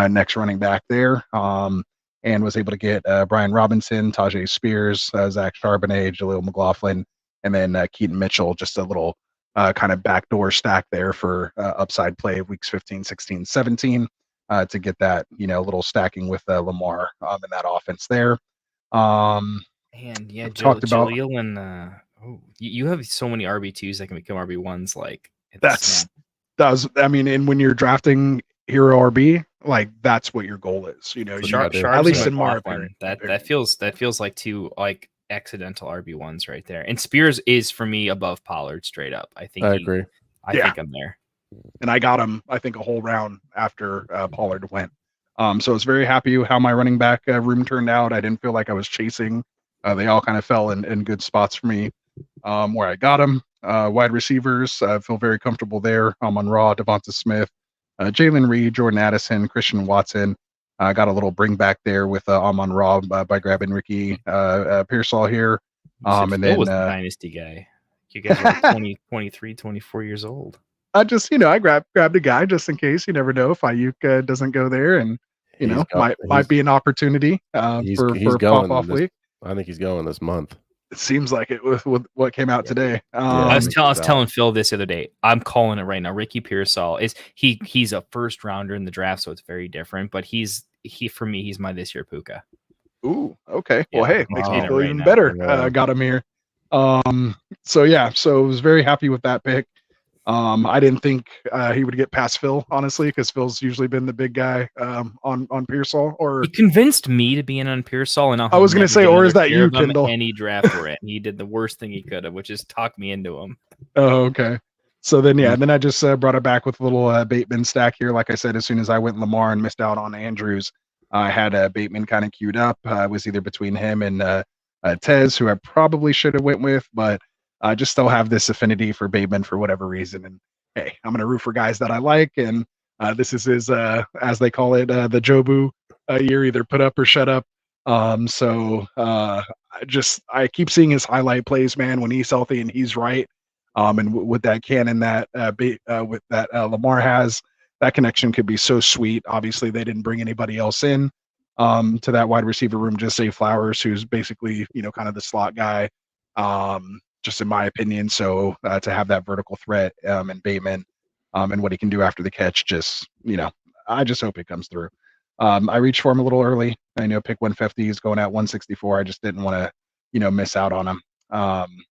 next running back there. And was able to get Brian Robinson, Tajay Spears, Zach Charbonnet, Jaleel McLaughlin, and then Keaton Mitchell, just a little kind of backdoor stack there for upside play of weeks 15, 16, 17 to get that, little stacking with Lamar in that offense there. And yeah, Jaleel and you have so many RB2s that can become RB1s. Like and when you're drafting hero RB, like that's what your goal is. At least in my opinion, that feels like two like accidental RB1s right there. And Spears is for me above Pollard straight up. I agree. I think I'm there. And I got him, I think, a whole round after Pollard went. So I was very happy how my running back room turned out. I didn't feel like I was chasing. They all kind of fell in good spots for me where I got them. Wide receivers, I feel very comfortable there. Amon Ra, Devonta Smith, Jalen Reed, Jordan Addison, Christian Watson. I got a little bring back there with Amon Ra by grabbing Ricky Pearsall here. And then was the dynasty guy. You guys are like 20, 23, 24 years old. I just, I grabbed a guy just in case. You never know if Ayuk doesn't go there, and might be an opportunity for a pop-off week. I think he's going this month. It seems like it with what came out today. I was telling Phil this the other day. I'm calling it right now. Ricky Pearsall he's a first rounder in the draft, so it's very different. But for me, he's my this year Puka. Ooh, okay. Yeah, well, hey, makes me feel even better. Got him here. So I was very happy with that pick. I didn't think he would get past Phil, honestly, because Phil's usually been the big guy on Pearsall. Or he convinced me to be in on Pearsall, and I was going to say, or is that you, Kendall? Any draft for it, and he did the worst thing he could have, which is talk me into him. Oh, okay. So then, then I just brought it back with a little Bateman stack here. Like I said, as soon as I went Lamar and missed out on Andrews, I had Bateman kind of queued up. I was either between him and Tez, who I probably should have went with, but I just still have this affinity for Bateman for whatever reason. And hey, I'm going to root for guys that I like. And this is his, as they call it, the Jobu year, either put up or shut up. I keep seeing his highlight plays, man, when he's healthy and he's right. And with that cannon that Lamar has, that connection could be so sweet. Obviously, they didn't bring anybody else in to that wide receiver room, just Zay Flowers, who's basically, kind of the slot guy. Just in my opinion. So to have that vertical threat and Bateman and what he can do after the catch, just, I just hope it comes through. I reached for him a little early. I know pick 150 is going at 164. I just didn't want to, miss out on him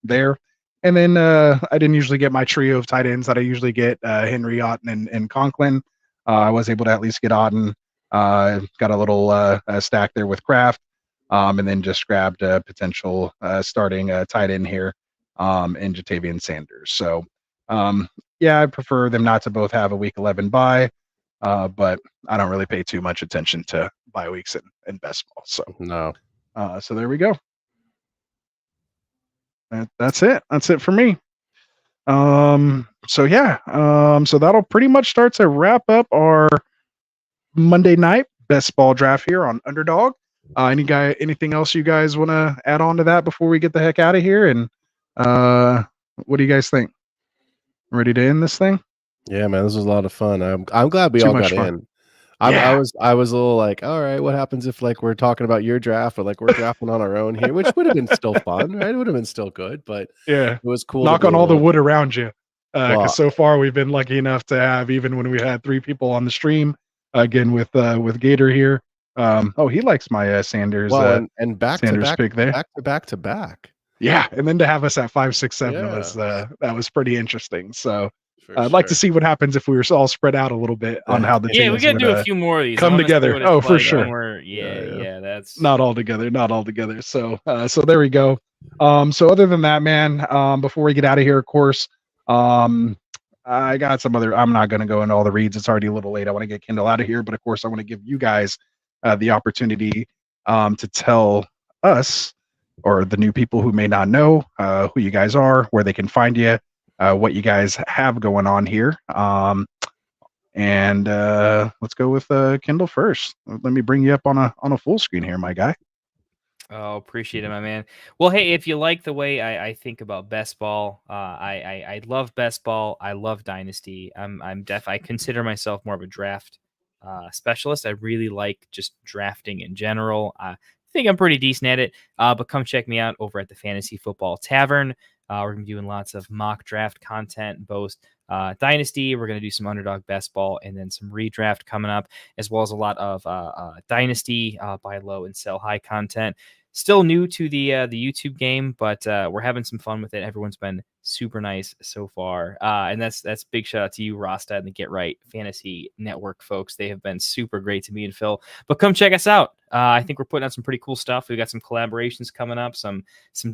there. And then I didn't usually get my trio of tight ends that I usually get, Henry, Otten, and Conklin. I was able to at least get Otten. Got a little stack there with Kraft. And then just grabbed a potential starting tight end here. And Jatavian Sanders. So, I prefer them not to both have a week 11 bye, but I don't really pay too much attention to bye weeks in best ball. So, no. So there we go. That's it. That's it for me. So that'll pretty much start to wrap up our Monday night best ball draft here on Underdog. Anything else you guys want to add on to that before we get the heck out of here? And what do you guys think? Ready to end this thing? Yeah, man, this was a lot of fun. I'm glad we all got in. I was a little like, all right, what happens if like we're talking about your draft or like we're drafting on our own here, which would have been still fun, right? It would have been still good, but yeah, it was cool. Knock on all the wood around you, because so far we've been lucky enough to have, even when we had 3 people on the stream, again with Gator here. He likes my Sanders. Well, and back Sanders to pick there, back to back. Yeah, and then to have us at 5, 6, 7 was that was pretty interesting. So I'd like to see what happens if we were all spread out a little bit on how the teams we got to do a few more of these. Come together. Oh, for sure. That's not all together. So there we go. So other than that, man, before we get out of here, of course, I got some other. I'm not going to go into all the reads. It's already a little late. I want to get Kendall out of here, but of course, I want to give you guys the opportunity to tell us, or the new people who may not know who you guys are, where they can find you, what you guys have going on here. And let's go with Kindle first. Let me bring you up on a full screen here, my guy. Oh, appreciate it, my man. Well, hey, if you like the way I think about best ball, I love best ball. I love Dynasty. I consider myself more of a draft specialist. I really like just drafting in general. I think I'm pretty decent at it. But come check me out over at the Fantasy Football Tavern. We're gonna be doing lots of mock draft content, both Dynasty. We're gonna do some Underdog Best Ball, and then some redraft coming up, as well as a lot of Dynasty buy low and sell high content. Still new to the YouTube game, but we're having some fun with it. Everyone's been super nice so far, and that's big shout out to you, Rasta, and the Get Right Fantasy Network folks. They have been super great to me and Phil. But come check us out. I think we're putting out some pretty cool stuff. We got some collaborations coming up, some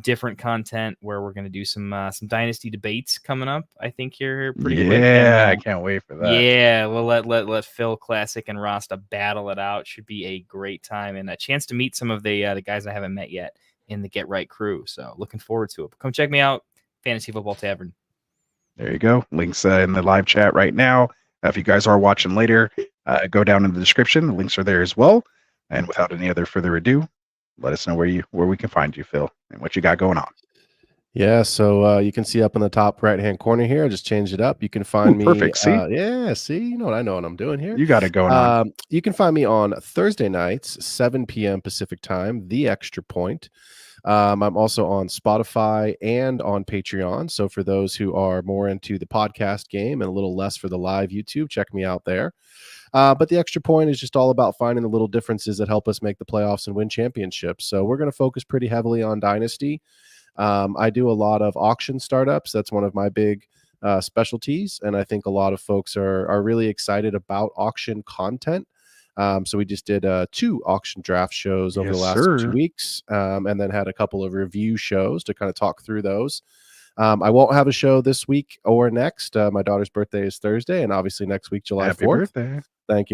different content where we're going to do some Dynasty debates coming up. I think you're pretty quick. Yeah, I can't wait for that. Yeah, we'll let Phil Classic and Rasta battle it out. Should be a great time and a chance to meet some of the guys I haven't met yet in the Get Right crew. So looking forward to it. But come check me out, Fantasy Football Tavern. There you go. Links in the live chat right now. If you guys are watching later, go down in the description. The links are there as well. And without any other further ado, let us know where we can find you, Phil, and what you got going on. Yeah, so you can see up in the top right-hand corner here. I just changed it up. You can find me. Perfect. See? Yeah, see, you know what I'm doing here. You got it going on. You can find me on Thursday nights, 7 p.m. Pacific time, The Extra Point. I'm also on Spotify and on Patreon. So for those who are more into the podcast game and a little less for the live YouTube, check me out there. But the Extra Point is just all about finding the little differences that help us make the playoffs and win championships. So we're going to focus pretty heavily on Dynasty. I do a lot of auction startups. That's one of my big specialties. And I think a lot of folks are really excited about auction content. So we just did 2 auction draft shows over the last 2 weeks, and then had a couple of review shows to kind of talk through those. I won't have a show this week or next. My daughter's birthday is Thursday, and obviously next week, July 4th. Happy birthday.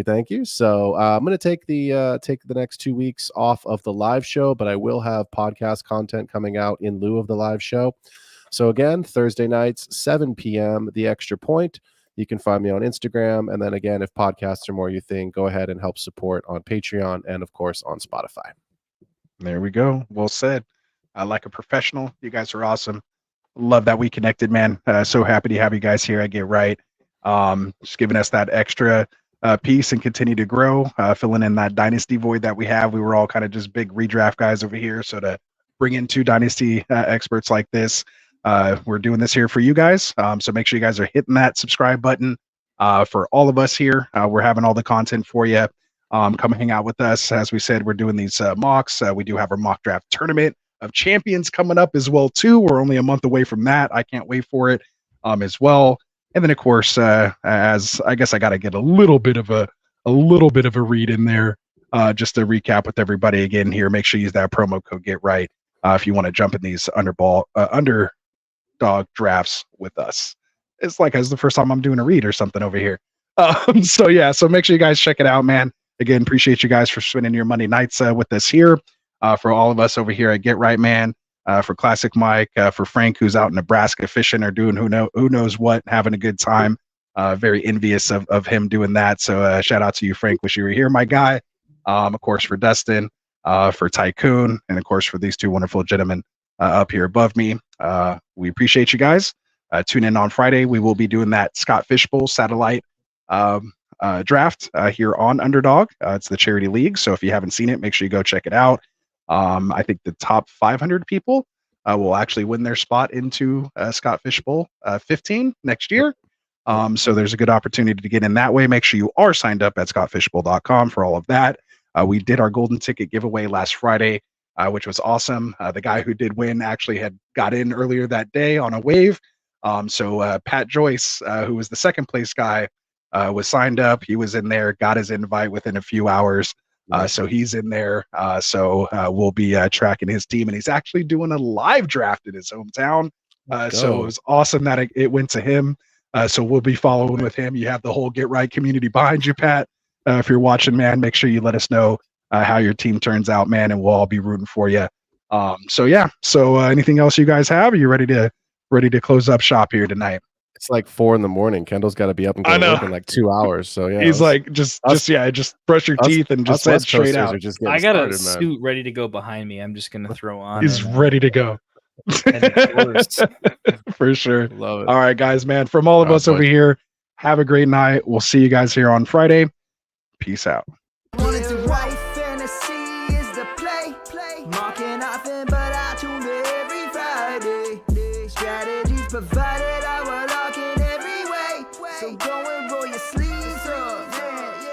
Thank you. So I'm going to take the next 2 weeks off of the live show, but I will have podcast content coming out in lieu of the live show. So again, Thursday nights, 7 p.m., The Extra Point. You can find me on Instagram. And then again, if podcasts are more your thing, go ahead and help support on Patreon and, of course, on Spotify. There we go. Well said. Like a professional. You guys are awesome. Love that we connected, man. So happy to have you guys here. I Get Right. Just giving us that extra piece and continue to grow, filling in that dynasty void that we have. We were all kind of just big redraft guys over here. So to bring in 2 dynasty experts like this, we're doing this here for you guys. So make sure you guys are hitting that subscribe button for all of us here. We're having all the content for you. Come hang out with us. As we said, we're doing these mocks. We do have our mock draft tournament of champions coming up as well too. We're only a month away from that. I can't wait for it as well. And then of course, as I guess I got to get a little bit of a read in there, just to recap with everybody again here. Make sure you use that promo code Get Right if you want to jump in these Underdog drafts with us. It's like it's the first time I'm doing a read or something over here. So yeah, so make sure you guys check it out, man. Again, appreciate you guys for spending your Monday nights with us here. For all of us over here at Get Right, man. For Classic Mike, for Frank, who's out in Nebraska fishing or doing who knows what, having a good time. Very envious of him doing that. So shout out to you, Frank. Wish you were here, my guy. Of course, for Dustin, for Tycoon, and of course for these 2 wonderful gentlemen up here above me. We appreciate you guys. Tune in on Friday. We will be doing that Scott Fishbowl satellite draft here on Underdog. It's the charity league. So if you haven't seen it, make sure you go check it out. I think the top 500 people will actually win their spot into Scott Fishbowl 15 next year. So there's a good opportunity to get in that way. Make sure you are signed up at scottfishbowl.com for all of that. We did our golden ticket giveaway last Friday, which was awesome. The guy who did win actually had got in earlier that day on a wave. So Pat Joyce, who was the second place guy, was signed up. He was in there, got his invite within a few hours. So he's in there. So we'll be tracking his team, and he's actually doing a live draft in his hometown. So it was awesome that it went to him. So we'll be following with him. You have the whole Get Right community behind you, Pat. If you're watching, man, make sure you let us know how your team turns out, man, and we'll all be rooting for you. So yeah. So anything else you guys have? Are you ready to ready to close up shop here tonight. It's like 4 a.m. Kendall's got to be up and go I to know. work in like 2 hours. So yeah, He's like, just brush your teeth and just head straight out. I got a suit ready to go behind me. I'm just gonna throw on. He's ready to go. For sure. Love it. All right, guys, man. From all of us over here, have a great night. We'll see you guys here on Friday. Peace out. Wanted to write fantasy is the play. Marking nothing but I tune every Friday. Strategies provide.